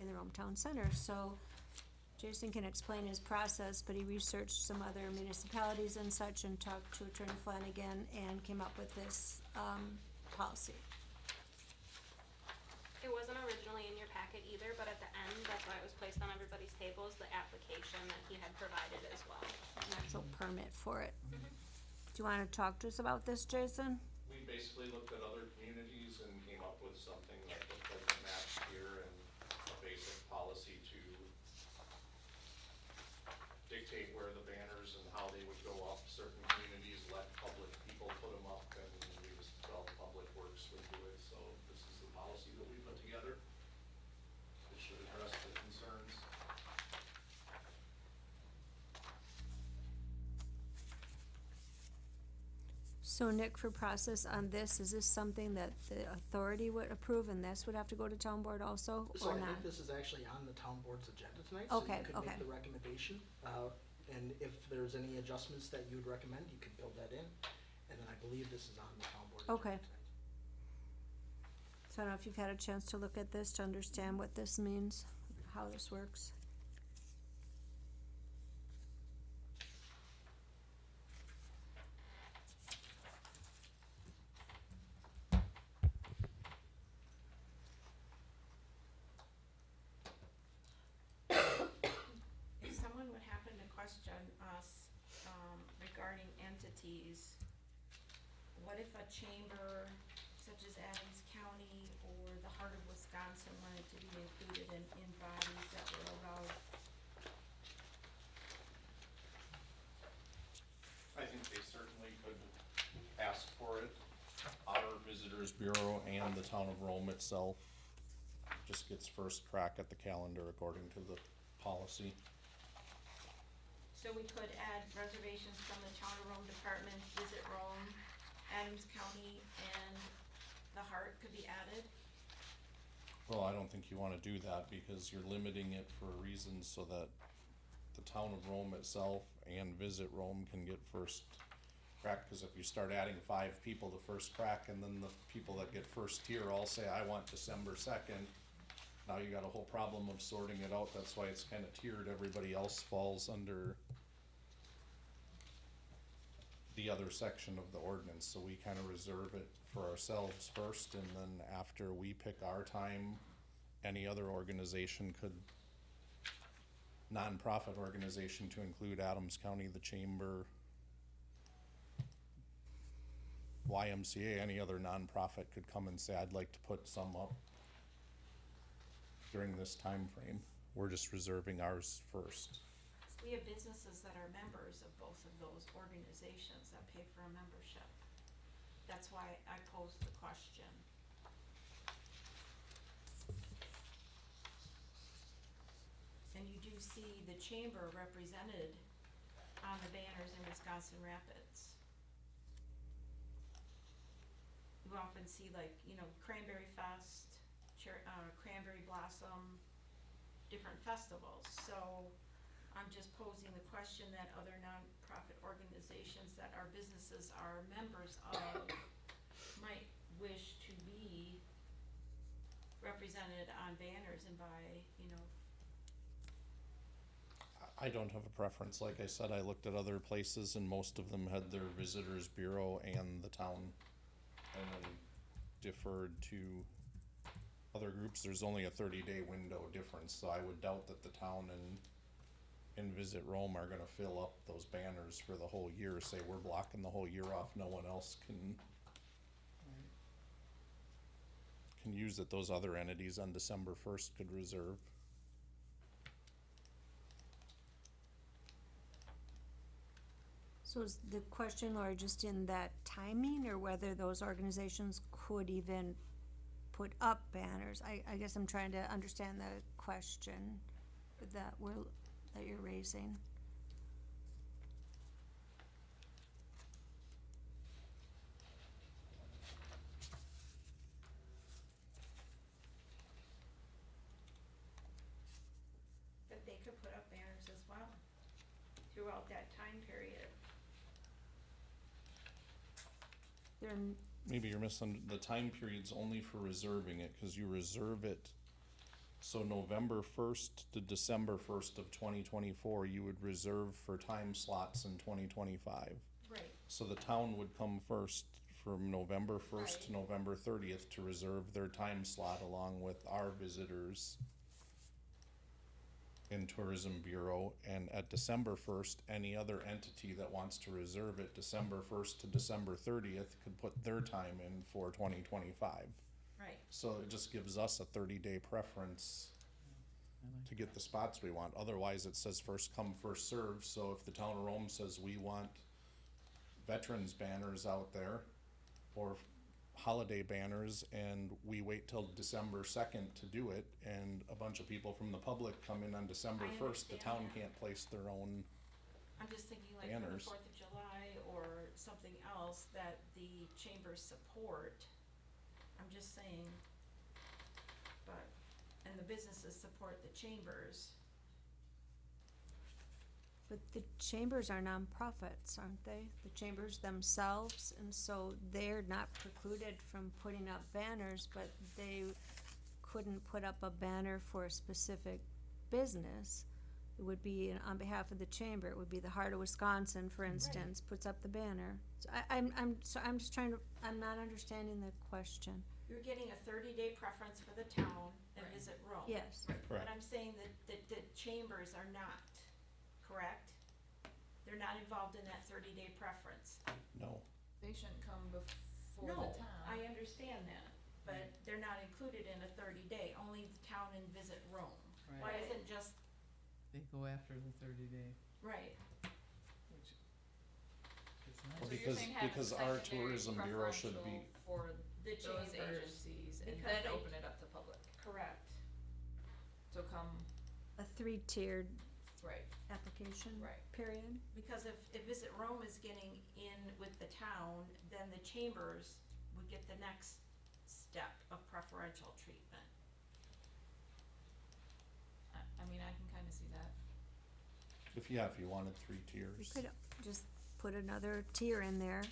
in the Rome Town Center. So Jason can explain his process, but he researched some other municipalities and such and talked to Attorney Flanagan and came up with this, policy. It wasn't originally in your packet either, but at the end, that's why it was placed on everybody's tables, the application that he had provided as well. An actual permit for it. Do you wanna talk to us about this, Jason? We basically looked at other communities and came up with something that looked like a match here and a basic policy to dictate where the banners and how they would go up. Certain communities let public people put them up, and we just felt Public Works would do it, so this is the policy that we put together. It should address the concerns. So Nick, for process on this, is this something that the authority would approve and this would have to go to town board also, So or I not? think this is actually on the town board's agenda tonight, so Okay, you could okay. make the recommendation. And if there's any adjustments that you would recommend, you could build that in. And then I believe this is on the town board agenda Okay. tonight. So I don't know if you've had a chance to look at this, to understand what this means, how this works. If someone would happen to question us, regarding entities, what if a chamber such as Adams County or the Heart of Wisconsin wanted to be included in bodies that were allowed Visitors Bureau and the town of Rome itself just gets first crack at the calendar according to the policy. So we could add reservations from the Town of Rome Department, Visit Rome, Adams County, and the Heart could be added. Well, I don't think you wanna do that because you're limiting it for a reason so that the town of Rome itself and Visit Rome can get first crack, cause if you start adding 5 people to first crack and then the people that get first tier all say, I want December 2nd, now you got a whole problem of sorting it out, that's why it's kinda tiered, everybody else falls under the other section of the ordinance, so we kinda reserve it for ourselves first, and then after we pick our time, any other organization could, nonprofit organization to include Adams County, the Chamber, YMCA, any other nonprofit could come and say, I'd like to put some up during this time frame. We're just reserving ours first. We have businesses that are members of both of those organizations that pay for a membership. That's why I posed the question. And you do see the chamber represented on the banners in Wisconsin Rapids. You often see like, you know, Cranberry Fest, Cranberry Blossom, different festivals, so I'm just posing the question that other nonprofit organizations that our businesses are members of might wish to be represented on banners and by, you know. I don't have a preference, like I said, I looked at other places and most of them had their visitors bureau and the town, and then deferred to other groups. There's only a 30-day window difference, so I would doubt that the town and Visit Rome are gonna fill up those banners for the whole year, say we're blocking the whole year off, no one else can use it. Those other entities on December 1st could reserve. So is the question, Laura, just in that timing, or whether those organizations could even put up banners? I guess I'm trying to understand the question that you're raising. That they could put up banners as well throughout that time period. Maybe you're missing, the time period's only for reserving it, cause you reserve it. So November 1st to December 1st of 2024, you would reserve for time slots in 2025. Right. So the town would come first from November 1st Right. to November 30th to reserve their time slot along with our visitors in Tourism Bureau, and at December 1st, any other entity that wants to reserve it December 1st to December 30th could put their time in for 2025. Right. So it just gives us a 30-day preference to get the spots we want. Otherwise, it says first come, first serve. So if the town of Rome says we want veterans banners out there or holiday banners, and we wait till December 2nd to do it, and a bunch of people from the public come in on December I 1st, the understand town that. can't place their own. I'm just thinking like for the Banners. 4th of July or something else that the chambers support. I'm just saying, but, and the businesses support the chambers. But the chambers are nonprofits, aren't they? The chambers themselves, and so they're not precluded from putting up banners, but they couldn't put up a banner for a specific business. It would be on behalf of the chamber. It would be the Heart of Wisconsin, for instance, puts up the banner. So I'm just trying to, I'm not understanding the question. You're getting a 30-day preference for the town and Right. Visit Rome. Yes. But I'm saying that the chambers are not, correct? They're not involved in that 30-day preference. No. They shouldn't come before No, the town. I understand that, but they're not included in a 30-day, only the town and Visit Rome. Why Right. isn't just, They go after the 30-day, right, which is Well, nice. So you're saying have a because our secondary tourism bureau should be- preferential for the those chambers. agencies and because then they- open it up to public. Correct. So come, A three-tiered right, application Right. period. Because if Visit Rome is getting in with the town, then the chambers would get the next step of preferential treatment. I mean, I can kinda see that. If you wanted 3 We tiers. could just put another tier in there.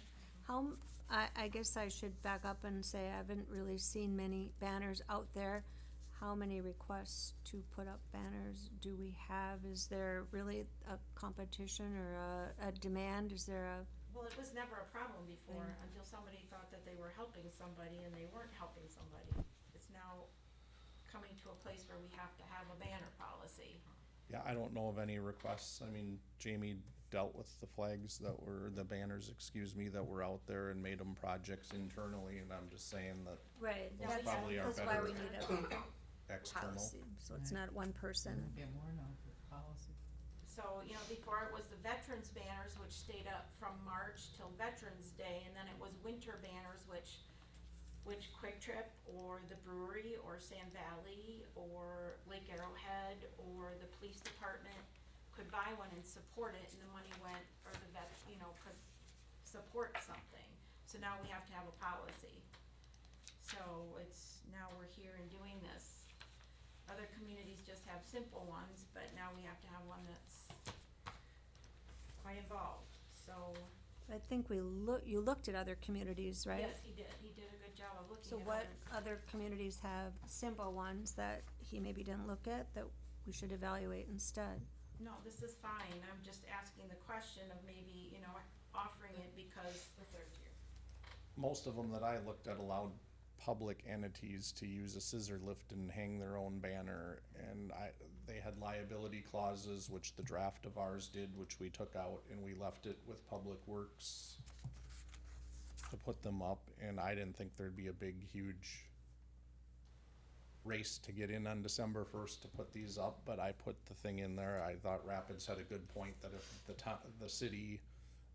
How, I guess I should back up and say I haven't really seen many banners out there. How many requests to put up banners do we have? Is there really a competition or a demand? Is there a, Well, it was never a problem before until somebody thought that they were helping somebody and they weren't helping somebody. It's now coming to a place where we have to have a banner policy. Yeah, I don't know of any requests. I mean, Jamie dealt with the flags that were, the banners, excuse me, that were out there and made them projects internally, and I'm just saying that right, Those that's, probably are that's why better we need a external. policy, so it's not one person. Get more now with policy. So, before it was the veterans banners, which stayed up from March till Veterans Day, and then it was winter banners, which Quick Trip or the brewery or Sand Valley or Lake Arrowhead or the police department could buy one and support it, and the money went, or the vet, could support something. So now we have to have a policy. So now we're here and doing this. Other communities just have simple ones, but now we have to have one that's quite involved, so. I think you looked at other communities, right? Yes, he did a good job of looking So at what others. other communities have simple ones that he maybe didn't look at that we should evaluate instead? No, this is fine, I'm just asking the question of maybe, offering it because. The third tier. Most of them that I looked at allowed public entities to use a scissor lift and hang their own banner, and they had liability clauses, which the draft of ours did, which we took out, and we left it with Public Works to put them up, and I didn't think there'd be a big, huge race to get in on December 1st to put these up, but I put the thing in there. I thought Rapids had a good point that if the city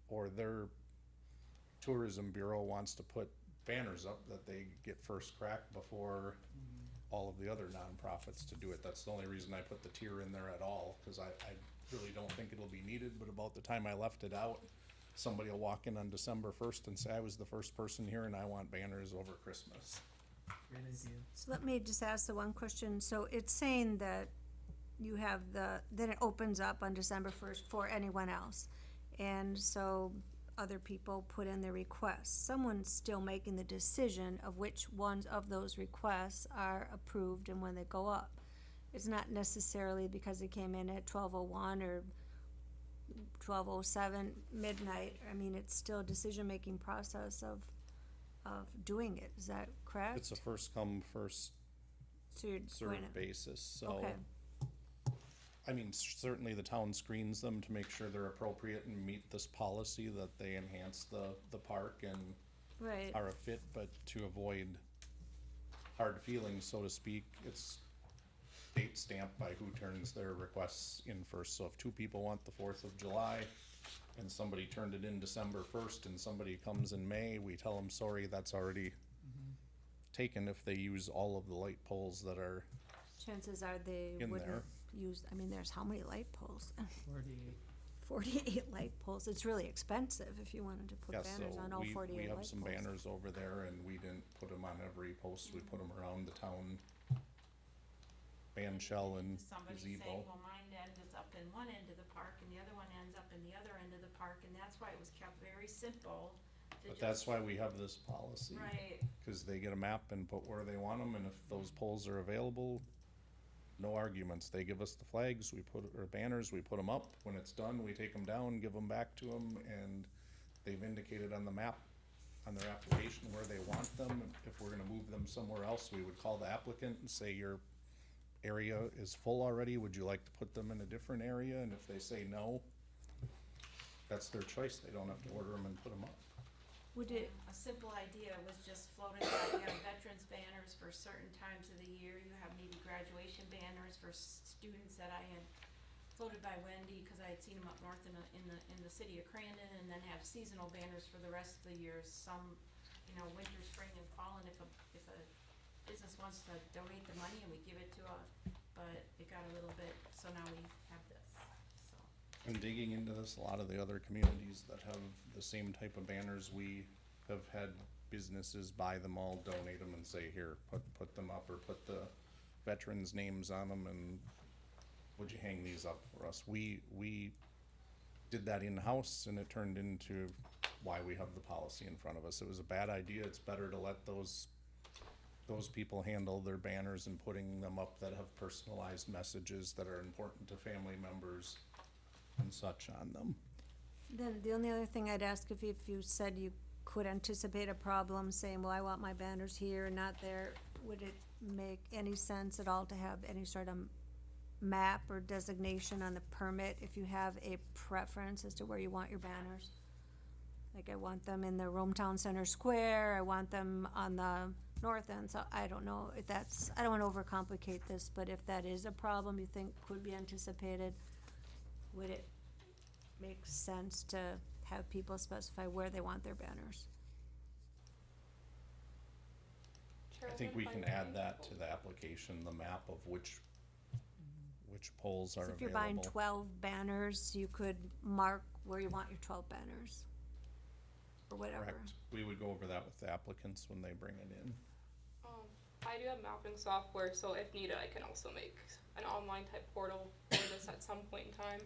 or their tourism bureau wants to put banners up, that they get first crack before all of the other nonprofits to do it. That's the only reason I put the tier in there at all, cause I really don't think it'll be needed, but about the time I left it out, somebody will walk in on December 1st and say, I was the first person here and I want banners over Christmas. Great idea. So let me just ask the one question. So it's saying that you have then it opens up on December 1st for anyone else. And so other people put in their requests. Someone's still making the decision of which ones of those requests are approved and when they go up. It's not necessarily because it came in at 12:01 or 12:07 midnight. I mean, it's still a decision-making process of doing it. Is that correct? It's a first come, first So you're going served to- basis, so. Okay. I mean, certainly the town screens them to make sure they're appropriate and meet this policy, that they enhance the park and Right. are a fit, but to avoid hard feelings, so to speak, it's date stamped by who turns their requests in first. So if 2 people want the 4th of July and somebody turned it in December 1st and somebody comes in May, we tell them, sorry, that's already taken if they use all of the light poles that are, Chances are they in wouldn't there. use, I mean, there's how many light poles? 48. 48 light poles. It's really expensive if you wanted to put yeah, banners on so all we 48 light have poles. some banners over there and we didn't put them on every post, we put them around the town band shell and Somebody's saying, gazebo. well, mine ends up in one end of the park and the other one ends up in the other end of the park, and that's why it was kept very simple. to But that's just- why we have this policy. Right, Cause they get a map and put where they want them, and if those poles are available, no arguments. They give us the flags, or banners, we put them up. When it's done, we take them down, give them back to them, and they've indicated on the map, on their application where they want them. If we're gonna move them somewhere else, we would call the applicant and say, your area is full already, would you like to put them in a different area? And if they say no, that's their choice. They don't have to order them and put them up. Would it, a simple idea was just floated out, you have veterans banners for certain times of the year, you have maybe graduation banners for students that I had floated by Wendy, cause I had seen them up north in the city of Crandon, and then have seasonal banners for the rest of the years. Some you know, winter, spring and fall, and if a business wants to donate the money and we give it to but it got a little bit, so now we have this, so. And digging into this, a lot of the other communities that have the same type of banners, we have had businesses buy them all, donate them and say, here, put them up, or put the veterans' names on them, and would you hang these up for us? We did that in-house, and it turned into why we have the policy in front of us. It was a bad idea. It's better to let those people handle their banners and putting them up that have personalized messages that are important to family members and such on them. Then the only other thing I'd ask, if you said you could anticipate a problem saying, well, I want my banners here and not there, would it make any sense at all to have any sort of map or designation on the permit if you have a preference as to where you want your banners? Like, I want them in the Rome Town Center Square, I want them on the north end, so I don't know if that's, I don't wanna overcomplicate this, but if that is a problem you think could be anticipated, would it make sense to have people specify where they want their banners? I think we can add that to the application, the map of which poles are So available. if you're buying 12 banners, you could mark where you want your 12 banners, or whatever. Correct. We would go over that with the applicants when they bring it in. I do have mapping software, so if needed, I can also make an online type portal for this at some point in time.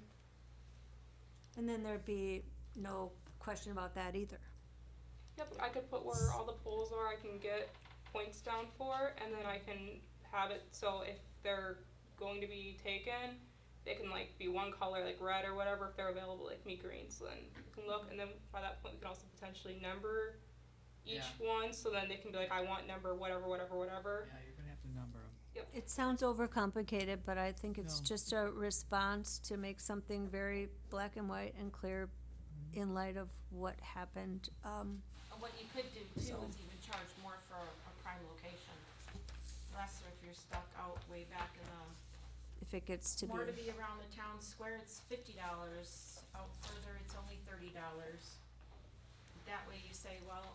And then there'd be no question about that either. Yep, I could put where all the poles are, I can get points down for, and then I can have it so if they're going to be taken, they can like be one color, like red or whatever, if they're available, like meat green, so then you can look, and then by that point, we can also potentially number each one, so then they can be like, I want number whatever, whatever, whatever. Yeah, you're gonna have to number them. It sounds overcomplicated, but I think it's No. just a response to make something very black and white and clear in light of what happened. And what you could do too So- is even charge more for a prime location. Less if you're stuck out way back in If it gets to the, more to be, be around the town square, it's $50. Out further, it's only $30. That way you say, well,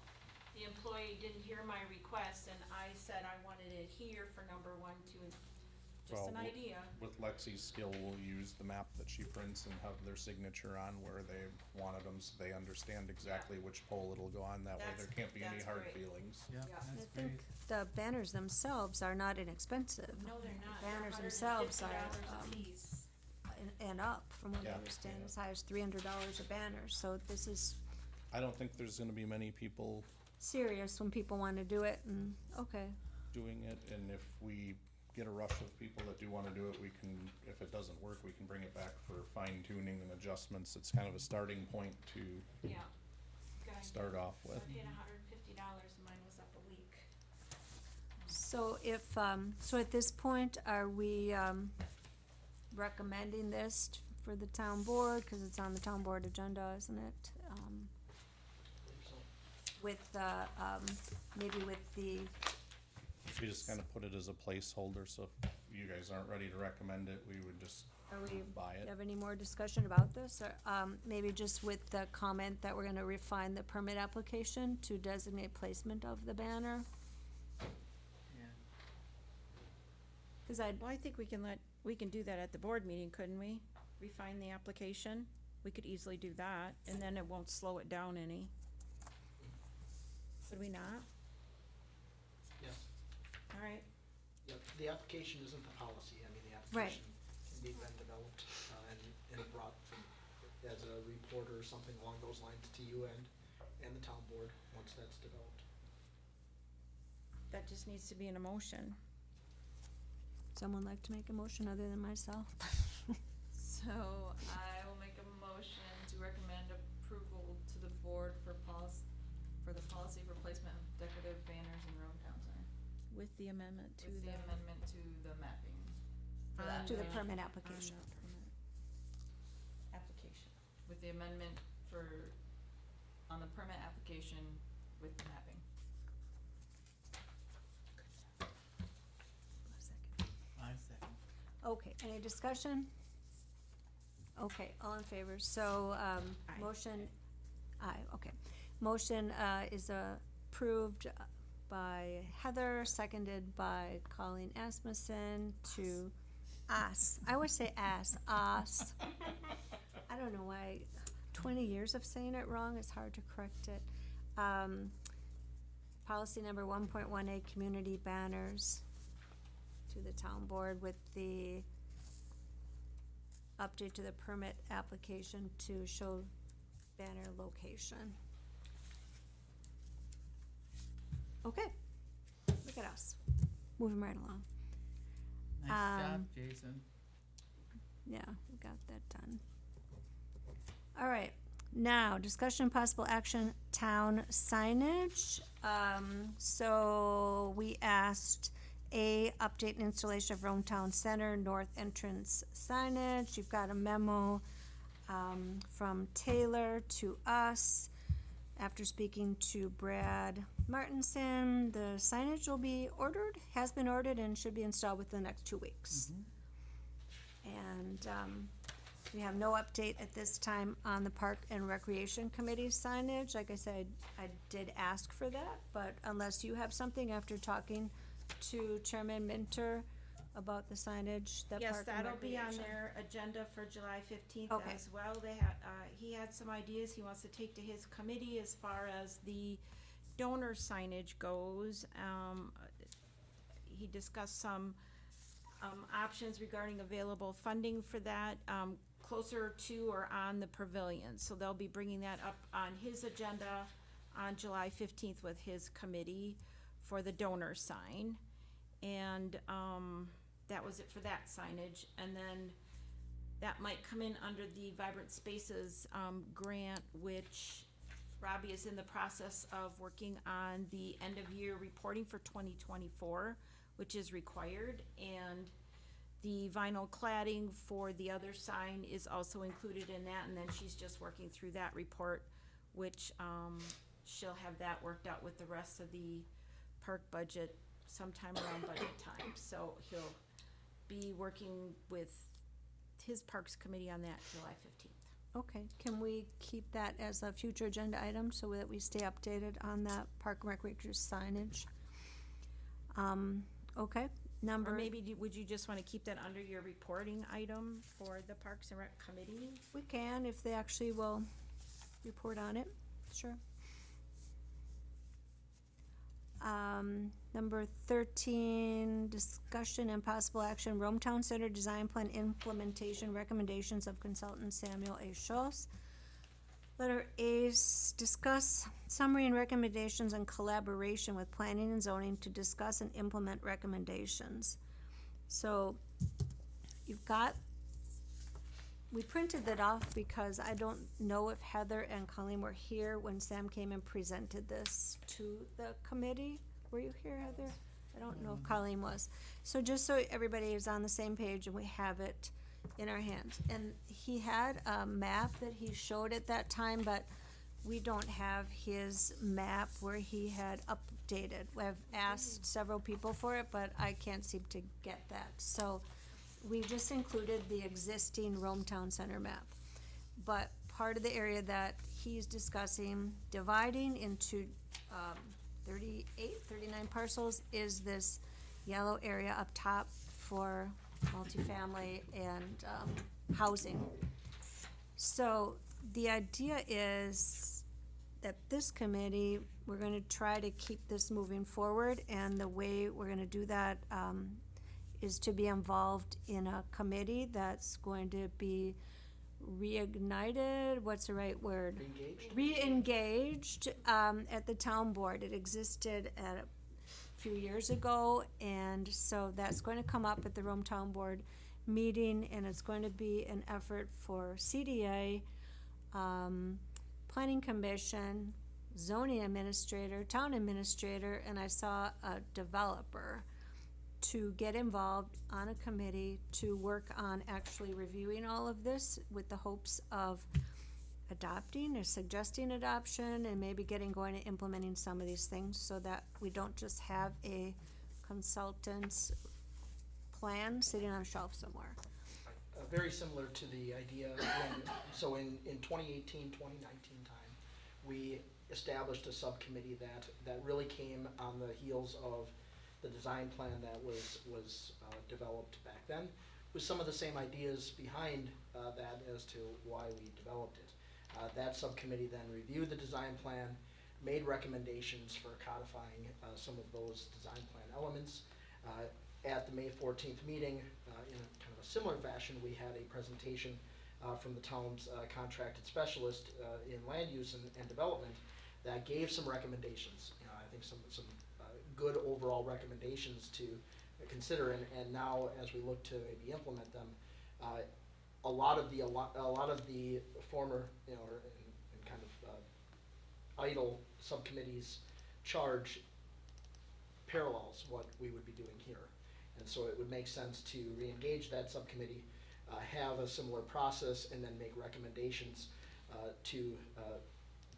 the employee didn't hear my request and I said I wanted it here for number 1, 2, and just an Well, idea. With Lexi's skill, we'll use the map that she prints and have their signature on where they wanted them, so they understand exactly which pole it'll go on. That way there can't be any That's hard great. feelings. Yeah, Yeah. I that's think great. the banners themselves are not inexpensive. No, they're not. Banners They're themselves are, $150 a piece. and up, from what I Yeah. understand, Yeah. as high as $300 a banner, so this is I don't think there's gonna be many people serious when people wanna do it, and, okay. doing it, and if we get a rush of people that do wanna do it, we can, if it doesn't work, we can bring it back for fine tuning and adjustments. It's kind of a starting point to Yeah. Good idea. start off So I with. paid $150 and mine was up a week. So if, so at this point, are we, recommending this for the town board, cause it's on the town board agenda, isn't it? So, With, maybe with the, We just kinda put it as a placeholder, so if you guys aren't ready to recommend it, we would just are we, buy it. have any more discussion about this, or, maybe just with the comment that we're gonna refine the permit application to designate placement of the banner? Yeah. Cause I'd, Well, I think we can do that at the board meeting, couldn't we? Refine the application? We could easily do that, and then it won't slow it down any. Could we not? yes, All right. yep, the application isn't the policy, I mean, the Right. application can be then developed, and brought as a report or something along those lines to you and the town board, once that's developed. That just needs to be in a motion. someone like to make a motion other than myself? So I will make a motion to recommend approval to the board for the policy for placement of decorative banners in Rome Town Center. With the amendment to With the amendment to the mapping. For that, To the On permit on application. the permit application. with the amendment on the permit application with the mapping. I second. Okay, any discussion? Okay, all in favor, so, Aye. motion, aye, okay. Motion, is, approved by Heather, seconded by Colleen Asmussen to us. I always say us. I don't know why, 20 years of saying it wrong, it's hard to correct it. Policy number 1.1A, community banners, to the town board with the update to the permit application to show banner location. Okay, look at us, moving right along. Nice job, Jason. Yeah, we got that done. All right, now, discussion possible action, town signage. So we asked update and installation of Rome Town Center North Entrance signage. You've got a memo from Taylor to us. After speaking to Brad Martinson, the signage will be ordered, has been ordered, and should be installed within the next 2 weeks. And we have no update at this time on the Park and Recreation Committee signage. Like I said, I did ask for that, but unless you have something after talking to Chairman Minter about the signage, that Yes, Park and that'll be on Recreation. their agenda for July 15th Okay. as well. They had, he had some ideas he wants to take to his committee as far as the donor signage goes. He discussed some options regarding available funding for that, closer to or on the pavilion. So they'll be bringing that up on his agenda on July 15th with his committee for the donor sign. And that was it for that signage. And then that might come in under the Vibrant Spaces grant, which Robbie is in the process of working on the end of year reporting for 2024, which is required. And the vinyl cladding for the other sign is also included in that. And then she's just working through that report, which she'll have that worked out with the rest of the park budget sometime around budget time. So he'll be working with his Parks Committee on that July 15th. Okay, can we keep that as a future agenda item so that we stay updated on that Park and Recreation signage? Okay, Or maybe would you just want to keep that under your reporting item for the Parks and Rec Committee? we can, if they actually will report on it, sure. Number 13, discussion and possible action, Rome Town Center Design Plan Implementation Recommendations of Consultant Samuel A. Schultz. Letter A, discuss summary and recommendations and collaboration with planning and zoning to discuss and implement recommendations. So you've got, we printed that off because I don't know if Heather and Colleen were here when Sam came and presented this to the committee. Were you here, Heather? I don't know if Colleen was. So just so everybody is on the same page and we have it in our hands. And he had a map that he showed at that time, but we don't have his map where he had updated. I've asked several people for it, but I can't seem to get that. So we just included the existing Rome Town Center map. But part of the area that he's discussing, dividing into 39 parcels, is this yellow area up top for multifamily and housing. So the idea is that this committee, we're gonna try to keep this moving forward, and the way we're gonna do that is to be involved in a committee that's going to be reignited, what's the right word? Engaged? Re-engaged at the town board. It existed at a few years ago, and so that's going to come up at the Rome Town Board meeting, and it's going to be an effort for CDA, Planning Commission, zoning administrator, town administrator, and I saw a developer to get involved on a committee to work on actually reviewing all of this with the hopes of adopting or suggesting adoption and maybe getting going and implementing some of these things so that we don't just have a consultant's plan sitting on a shelf somewhere. Very similar to the idea when, so in 2018, 2019 time, we established a subcommittee that really came on the heels of the design plan that was developed back then, with some of the same ideas behind that as to why we developed it. That subcommittee then reviewed the design plan, made recommendations for codifying some of those design plan elements. At the May 14th meeting, in a kind of a similar fashion, we had a presentation from the town's contracted specialist in land use and development that gave some recommendations. I think some good overall recommendations to consider, and now as we look to maybe implement them, a lot of the former, or in kind of idle subcommittees charge parallels what we would be doing here. And so it would make sense to re-engage that subcommittee, have a similar process, and then make recommendations to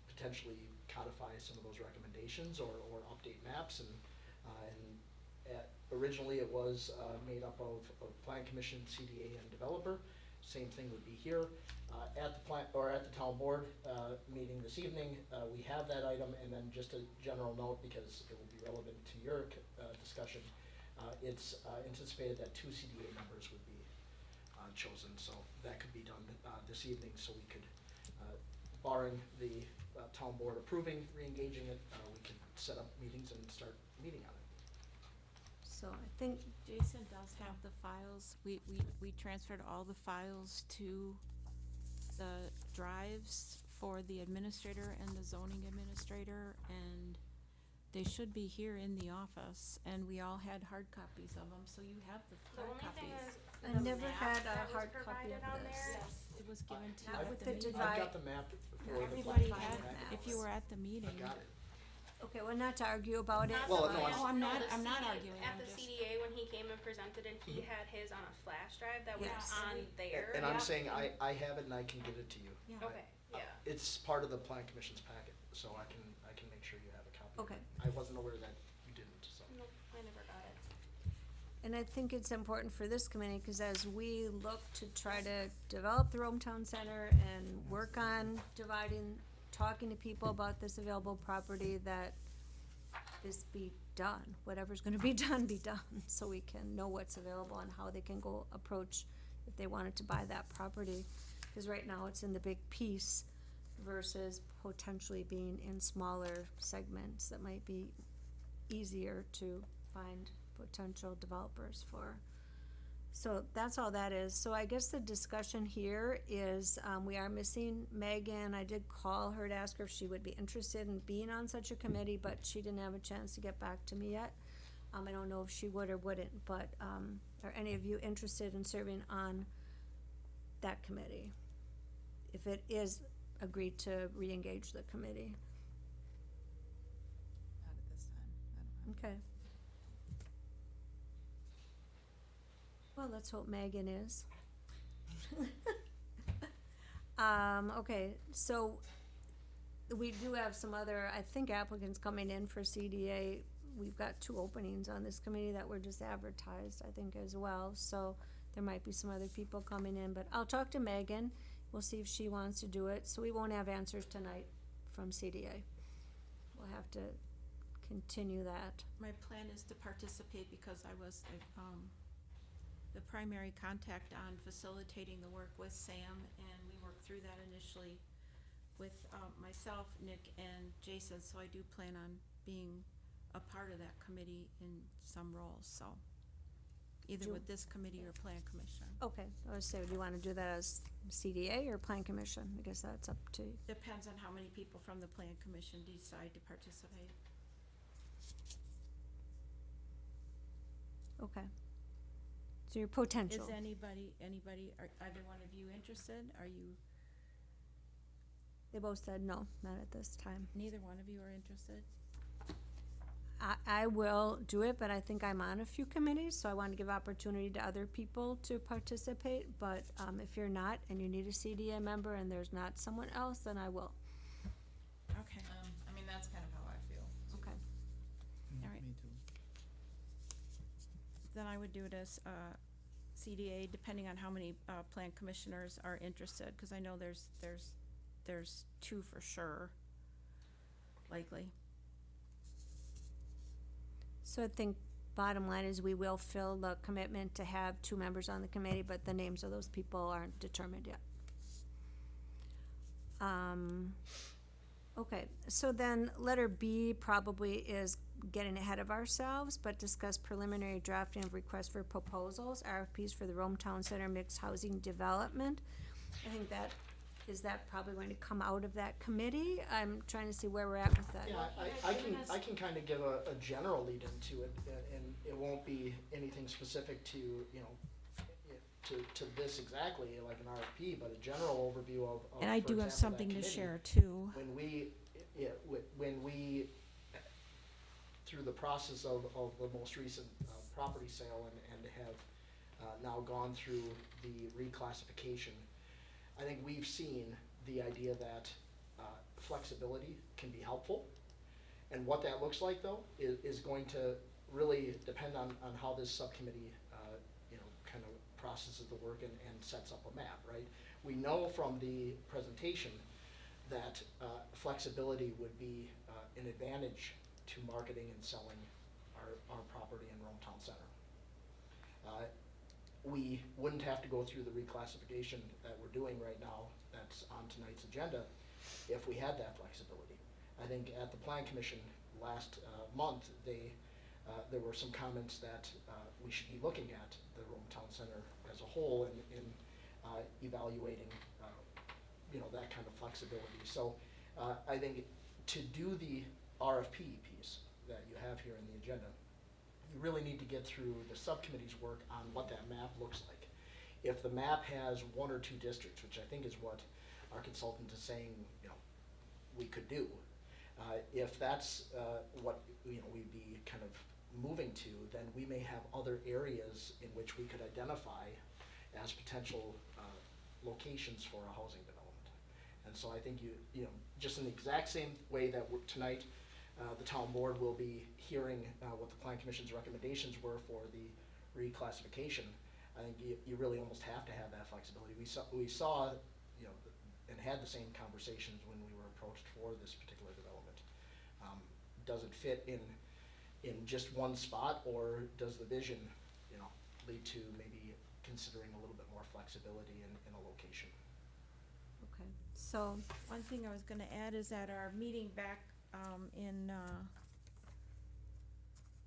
potentially codify some of those recommendations or update maps. Originally it was made up of Plan Commission, CDA, and developer. Same thing would be here. At the town board meeting this evening, we have that item, and then just a general note, because it will be relevant to your discussion, it's anticipated that 2 CDA members would be chosen, so that could be done this evening, so we could, barring the town board approving re-engaging it, we could set up meetings and start meeting on it. So I think, Jason does have the files. We transferred all the files to the drives for the administrator and the zoning administrator, and they should be here in the office, and we all had hard copies of them, so you have the The hard only thing copies. is, I the never map had a that was hard copy provided of on this. there, It was given to Not you with at the the meeting. divide. I've got the map for the Everybody plan had, packet. if you were at the meeting. I got it. okay, well, not to argue about it. Not Well, the no, plan. Oh, I'm not- the I'm not CD arguing, At I'm the just- CDA, when he came and presented, and he had his on a flash drive that was Yes. on there. And I'm Yeah. saying I have it and I can give it to you. Yeah. Okay, yeah. It's part of the plan commission's packet, so I can make sure you have a copy. of Okay. it. I wasn't aware that you didn't, so. Nope, I never got it. And I think it's important for this committee, because as we look to try to develop the Rome Town Center and work on dividing, talking to people about this available property, that this be done. Whatever's gonna be done, so we can know what's available and how they can go approach if they wanted to buy that property. Because right now it's in the big piece versus potentially being in smaller segments that might be easier to find potential developers for. So that's all that is. So I guess the discussion here is, we are missing Megan. I did call her to ask her if she would be interested in being on such a committee, but she didn't have a chance to get back to me yet. I don't know if she would or wouldn't, but, are any of you interested in serving on that committee? If it is agreed to re-engage the committee, Not at this time. I don't have. okay. Well, let's hope Megan is. Okay, so we do have some other, I think, applicants coming in for CDA. We've got 2 openings on this committee that were just advertised, I think, as well, so there might be some other people coming in, but I'll talk to Megan. We'll see if she wants to do it, so we won't have answers tonight from CDA. We'll have to continue that. My plan is to participate because I was, the primary contact on facilitating the work with Sam, and we worked through that initially with, myself, Nick, and Jason, so I do plan on being a part of that committee in some roles, so. Either Do- with this committee or plan commission. Okay, I was saying, do you wanna do that as CDA or Plan Commission? I guess that's up to you. Depends on how many people from the plan commission decide to participate. Okay. So your potential. Is anybody, are either one of you interested? Are you, They both said no, not at this time. neither one of you are interested? I will do it, but I think I'm on a few committees, so I want to give opportunity to other people to participate. But if you're not and you need a CDA member and there's not someone else, then I will. Okay, I mean, that's kind of how I feel. Okay. all right. Me too. Then I would do it as, CDA, depending on how many, plan commissioners are interested, cause I know there's 2 for sure. likely. So I think bottom line is we will fill the commitment to have 2 members on the committee, but the names of those people aren't determined yet. Okay, so then letter B probably is getting ahead of ourselves, but discuss preliminary drafting of requests for proposals, RFPs for the Rome Town Center Mixed Housing Development. I think is that probably going to come out of that committee? I'm trying to see where we're at with that. Yeah, I can kind of give a general lead into it, and it won't be anything specific to, you know, to this exactly, like an RFP, but a general overview of, And I for do have example, that something to committee. share too. When we, through the process of the most recent property sale and have now gone through the reclassification, I think we've seen the idea that flexibility can be helpful. And what that looks like, though, is going to really depend on how this subcommittee, you know, kind of processes the work and sets up a map, right? We know from the presentation that flexibility would be an advantage to marketing and selling our property in Rome Town Center. We wouldn't have to go through the reclassification that we're doing right now that's on tonight's agenda if we had that flexibility. I think at the Plan Commission last month, there were some comments that we should be looking at the Rome Town Center as a whole in evaluating you know, that kind of flexibility. So I think to do the RFP piece that you have here in the agenda, you really need to get through the subcommittee's work on what that map looks like. If the map has 1 or 2 districts, which I think is what our consultant is saying, you know, we could do, if that's what, you know, we'd be kind of moving to, then we may have other areas in which we could identify as potential locations for a housing development. And so I think you know, just in the exact same way that tonight, the town board will be hearing what the Plan Commission's recommendations were for the reclassification. I think you really almost have to have that flexibility. We saw, you know, and had the same conversations when we were approached for this particular development. Does it fit in just one spot, or does the vision, you know, lead to maybe considering a little bit more flexibility in a location? Okay, so, One thing I was gonna add is that our meeting back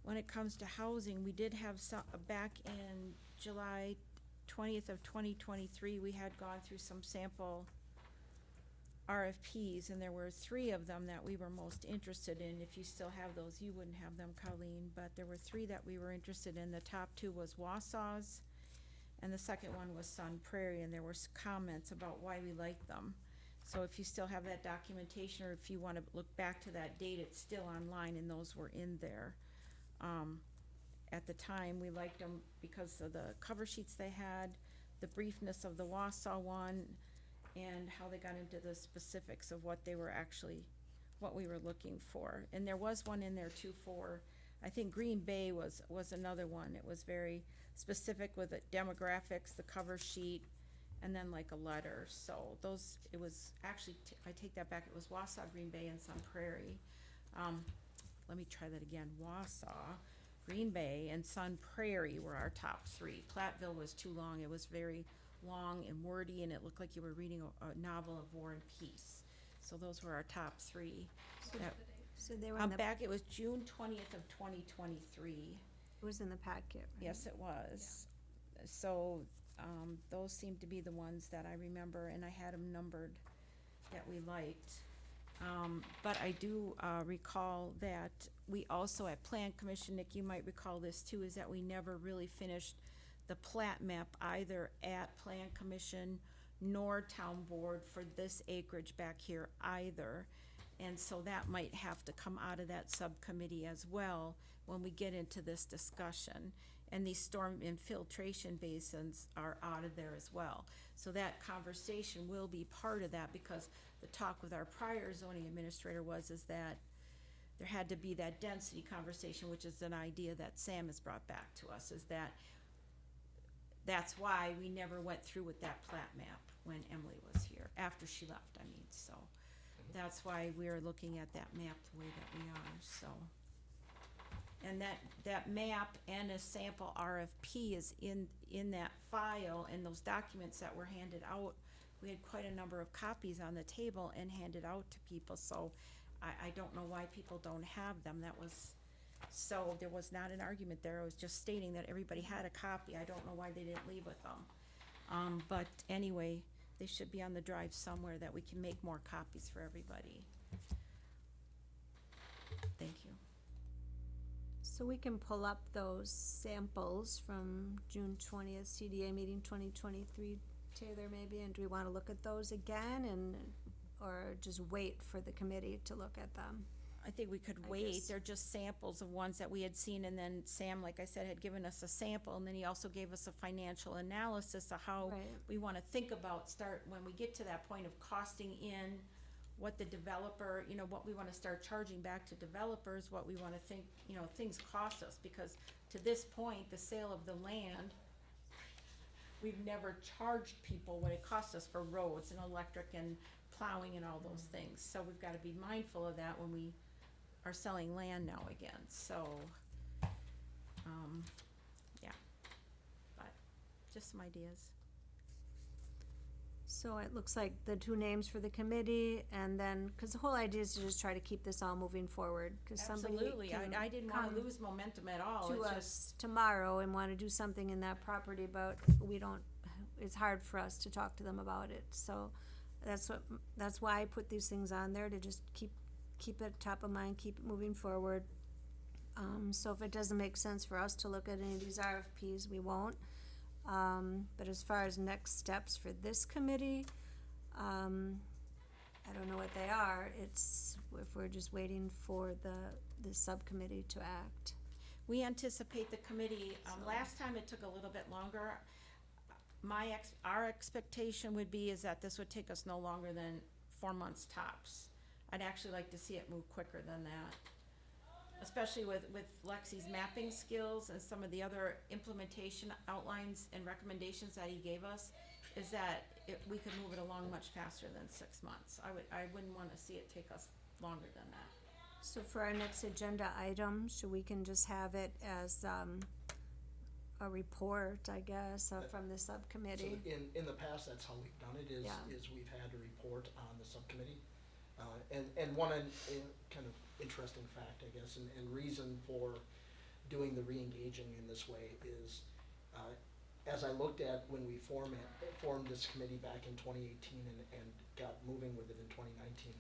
when it comes to housing, we did have some, back in July 20th of 2023, we had gone through some sample RFPs, and there were 3 of them that we were most interested in. If you still have those, you wouldn't have them, Colleen, but there were 3 that we were interested in. The top 2 was Wausau's, and the second one was Sun Prairie, and there were comments about why we liked them. So if you still have that documentation, or if you want to look back to that date, it's still online, and those were in there. At the time, we liked them because of the cover sheets they had, the briefness of the Wausau one, and how they got into the specifics of what they were actually, what we were looking for. And there was one in there too for, I think Green Bay was another one. It was very specific with the demographics, the cover sheet, and then like a letter. So those, it was actually, I take that back, it was Wausau, Green Bay, and Sun Prairie. Let me try that again. Wausau, Green Bay, and Sun Prairie were our top 3. Platteville was too long. It was very long and wordy, and it looked like you were reading a novel of War and Peace. So those were our top 3. so they were in the, Back, it was June 20th of 2023. it was in the packet, right? Yes, it was. So those seemed to be the ones that I remember, and I had them numbered that we liked. But I do recall that we also at Plan Commission, Nick, you might recall this too, is that we never really finished the plat map either at Plan Commission nor Town Board for this acreage back here either. And so that might have to come out of that subcommittee as well when we get into this discussion. And these storm infiltration basins are out of there as well. So that conversation will be part of that, because the talk with our prior zoning administrator is that there had to be that density conversation, which is an idea that Sam has brought back to us, is that that's why we never went through with that plat map when Emily was here, after she left, I mean, so. that's why we're looking at that map the way that we are, so. And that map and a sample RFP is in that file, and those documents that were handed out, we had quite a number of copies on the table and handed out to people, so I don't know why people don't have them. That was, so there was not an argument there, I was just stating that everybody had a copy. I don't know why they didn't leave with them. But anyway, they should be on the drive somewhere that we can make more copies for everybody. Thank you. So we can pull up those samples from June 20th, CDA meeting 2023, Taylor, maybe, and do we want to look at those again, or just wait for the committee to look at them? I think we could I wait. guess. They're just samples of ones that we had seen, and then Sam, like I said, had given us a sample, and then he also gave us a financial analysis of how Right. we want to think about when we get to that point of costing in what the developer, what we want to start charging back to developers, what we want to think, things cost us, because to this point, the sale of the land, we've never charged people what it costs us for roads and electric and plowing and all those things. So we've got to be mindful of that when we are selling land now again, so, yeah, but just some ideas. So it looks like the two names for the committee, and then, because the whole idea is to just try to keep this all moving forward, because somebody Absolutely, can I didn't want come to lose momentum at all, to it's us just, tomorrow and want to do something in that property, but it's hard for us to talk to them about it, so that's why I put these things on there, to just keep it top of mind, keep it moving forward. So if it doesn't make sense for us to look at any of these RFPs, we won't. But as far as next steps for this committee, I don't know what they are. It's if we're just waiting for the subcommittee to act. we anticipate the committee, last time it took a little bit longer. Our expectation would be is that this would take us no longer than 4 months tops. I'd actually like to see it move quicker than that, especially with Lexi's mapping skills and some of the other implementation outlines and recommendations that he gave us, is that we could move it along much faster than 6 months. I wouldn't wanna see it take us longer than that. So for our next agenda item, we can just have it as a report, I guess, from the So subcommittee? in the past, that's how we've done it, Yeah. is we've had a report on the subcommittee. And one kind of interesting fact, I guess, and reason for doing the re-engaging in this way is, as I looked at when we formed this committee back in 2018 and got moving with it in 2019,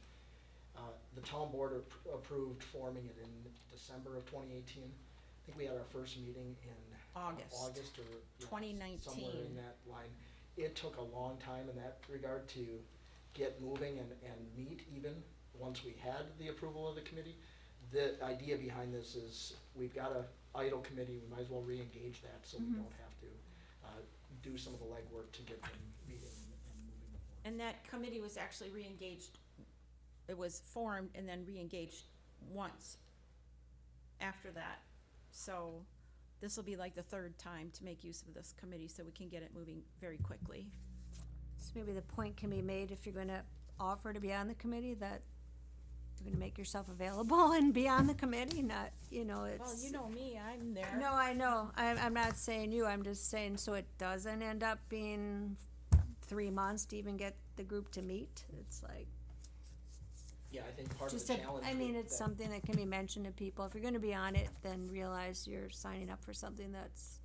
the town board approved forming it in December of 2018. I think we had our first meeting in August or yeah, 2019. somewhere in that line. It took a long time in that regard to get moving and meet even once we had the approval of the committee. The idea behind this is we've got a idle committee, we might as well re-engage that so we don't have to do some of the legwork to get them meeting and moving forward. And that committee was actually re-engaged, it was formed and then re-engaged once after that. So this will be like the third time to make use of this committee so we can get it moving very quickly. So maybe the point can be made, if you're gonna offer to be on the committee, that you're gonna make yourself available and be on the committee, not, it's. Well, you know me, I'm there. No, I know, I'm not saying you, I'm just saying, so it doesn't end up being 3 months to even get the group to meet, it's like, Yeah, I think part of just the a, challenge. I mean, with it's that- something that can be mentioned to people, if you're gonna be on it, then realize you're signing up for something that's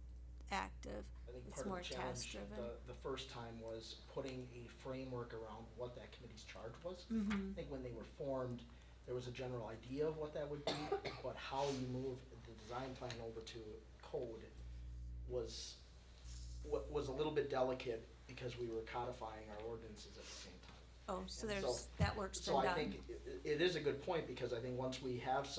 active. I think It's part of more the challenge, task-driven. the first time was putting a framework around what that committee's charge was. Mm-hmm. I think when they were formed, there was a general idea of what that would be, but how you move the design plan over to code was a little bit delicate because we were codifying our ordinances at the same time. Oh, so And there's, that work's been So done. I think it is a good point, because I think once we have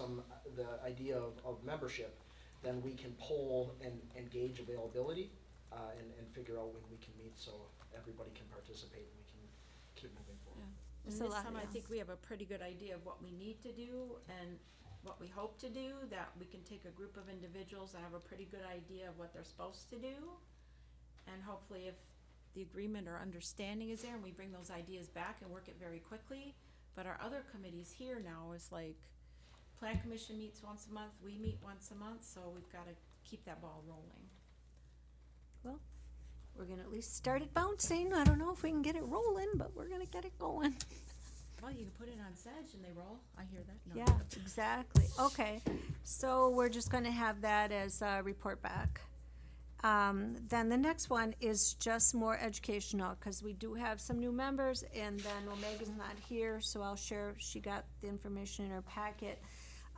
the idea of membership, then we can poll and gauge availability, and figure out when we can meet, so everybody can participate and we can keep moving forward. And It's this a lot, time, I yeah. think we have a pretty good idea of what we need to do and what we hope to do, that we can take a group of individuals that have a pretty good idea of what they're supposed to do. And hopefully if the agreement or understanding is there and we bring those ideas back and work it very quickly, But our other committees here now is like, Plan Commission meets once a month, we meet once a month, so we've gotta keep that ball rolling. Well, we're gonna at least start it bouncing. I don't know if we can get it rolling, but we're gonna get it going. Well, you can put it on Sedge and they roll, I hear that. No. Yeah, exactly. Okay, so we're just gonna have that as a report back. Then the next one is just more educational, cause we do have some new members, and then, well, Megan's not here, so I'll share, she got the information in her packet.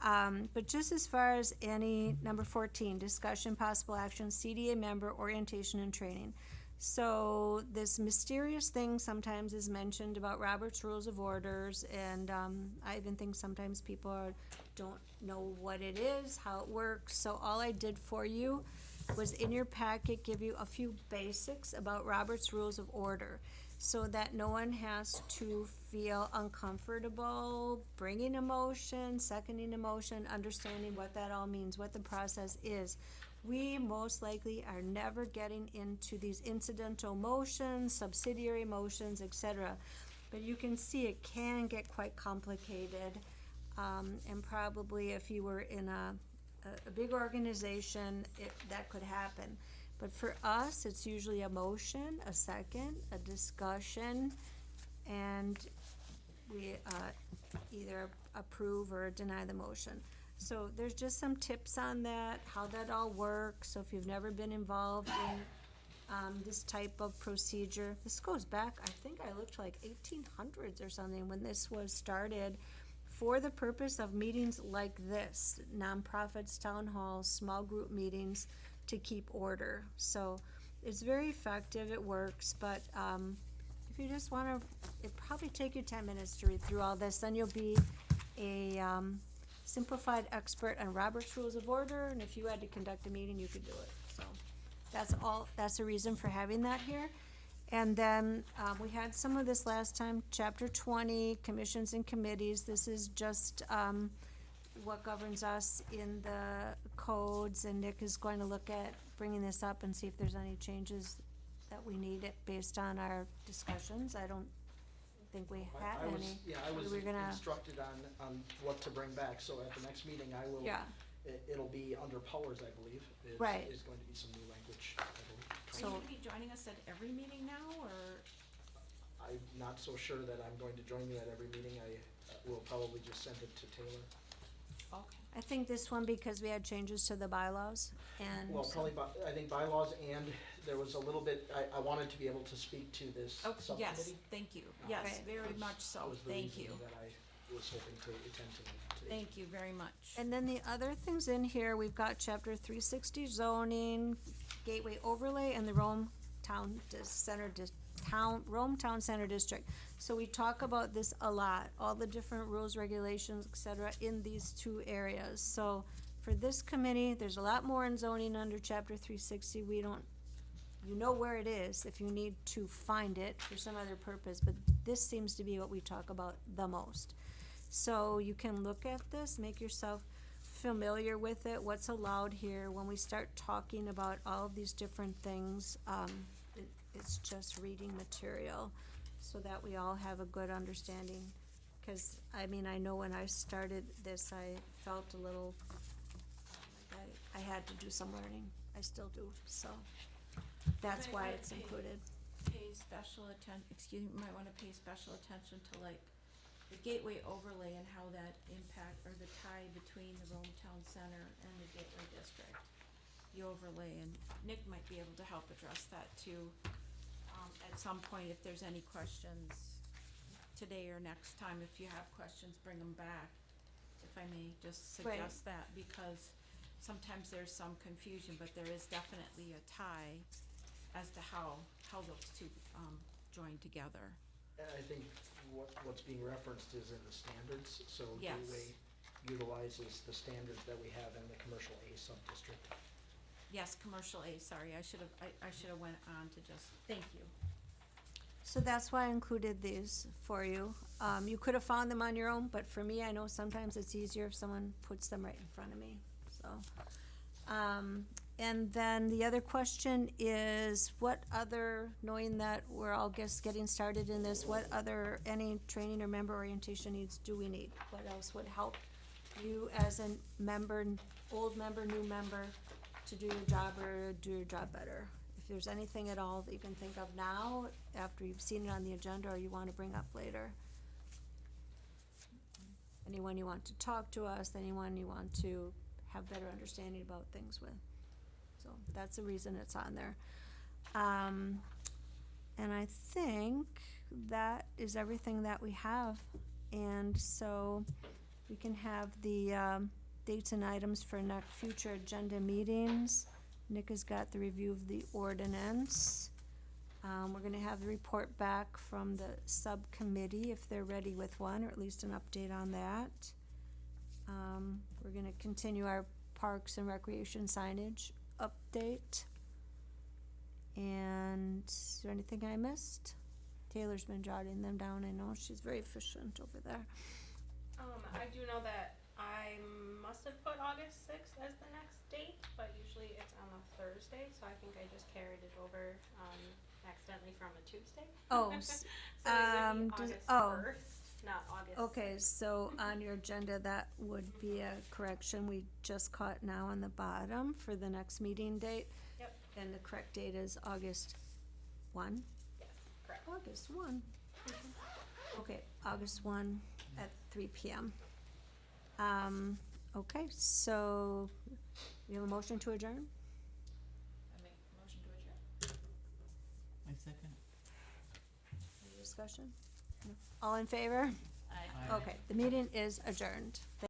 But just as far as any, number 14, discussion, possible action, CDA member orientation and training. So this mysterious thing sometimes is mentioned about Robert's Rules of Orders, and I even think sometimes people don't know what it is, how it works. So all I did for you was in your packet give you a few basics about Robert's Rules of Order, so that no one has to feel uncomfortable bringing a motion, seconding a motion, understanding what that all means, what the process is. We most likely are never getting into these incidental motions, subsidiary motions, etc. But you can see it can get quite complicated, and probably if you were in a big organization, that could happen. But for us, it's usually a motion, a second, a discussion, and we either approve or deny the motion. So there's just some tips on that, how that all works. So if you've never been involved in this type of procedure, this goes back, I think I looked like 1800s or something when this was started, for the purpose of meetings like this, nonprofits, town halls, small group meetings, to keep order. So it's very effective, it works, but if you just wanna, it'd probably take you 10 minutes to read through all this, then you'll be a simplified expert on Robert's Rules of Order, and if you had to conduct a meeting, you could do it. So that's the reason for having that here. And then, we had some of this last time, chapter 20, commissions and committees. This is just, what governs us in the codes, and Nick is going to look at bringing this up and see if there's any changes that we need it based on our discussions. I don't think we have I was, any. yeah, I was We're gonna- instructed on what to bring back, so at the next meeting, I will, Yeah, it'll be under powers, I believe, Right. is going to be some new language, I believe. Are you So- gonna be joining us at every meeting now, or? I'm not so sure that I'm going to join you at every meeting. I will probably just send it to Taylor. Okay. I think this one, because we had changes to the bylaws, and. Well, so- probably, I think bylaws, and there was a little bit, I wanted to be able to speak to this Oh, subcommittee. yes, thank you, yes, Okay. very Was- much so, was the thank reason you, that I was hoping to attend today. thank you very much. And then the other things in here, we've got chapter 360 zoning, gateway overlay, and the Rome Town Center District. So we talk about this a lot, all the different rules, regulations, et cetera, in these two areas. So for this committee, there's a lot more in zoning under chapter 360. We don't, you know where it is if you need to find it for some other purpose, but this seems to be what we talk about the most. So you can look at this, make yourself familiar with it, what's allowed here. When we start talking about all of these different things, it's just reading material so that we all have a good understanding. Cause, I mean, I know when I started this, I felt a little, I had to do some learning. I still do, so that's Might why wanna it's pay- included. Pay special might wanna pay special attention to like the gateway overlay and how that impact, or the tie between the Rome Town Center and the gateway district. The overlay, and Nick might be able to help address that too, at some point, if there's any questions today or next time. If you have questions, bring them back, if I may just Right. suggest that, because sometimes there's some confusion, but there is definitely a tie as to how those two, join together. And I think what's being referenced is in the standards, so Yes. Gateway utilizes the standards that we have in the commercial A sub-district. Yes, commercial A, sorry, I should've went on to just, thank you. So that's why I included these for you. You could have found them on your own, but for me, I know sometimes it's easier if someone puts them right in front of me, so. And then the other question is, what other, knowing that we're all just getting started in this, what other, any training or member orientation needs do we need? What else would help you as a member, old member, new member, to do your job or do your job better? If there's anything at all that you can think of now, after you've seen it on the agenda, or you wanna bring up later. Anyone you want to talk to us, anyone you want to have better understanding about things with. So that's the reason it's on there. And I think that is everything that we have. And so we can have the dates and items for next future agenda meetings. Nick has got the review of the ordinance. We're gonna have the report back from the subcommittee if they're ready with one, or at least an update on that. We're gonna continue our parks and recreation signage update. And is there anything I missed? Taylor's been jotting them down, I know, she's very efficient over there. I do know that I must have put August 6th as the next date, but usually it's on a Thursday, so I think I just carried it over accidentally from a Tuesday. Oh, So it would be does- August oh. 1st, not August Okay, 6th. so on your agenda, that would be a correction we just caught now on the bottom for the next meeting date. Yep. And the correct date is August 1? Yes, correct. August 1. Okay, August 1 at 3 p.m. Okay, so we have a motion to adjourn? I make a motion to adjourn. I second. Any discussion? No. All in favor? Aye. Aye. Okay, the meeting is adjourned.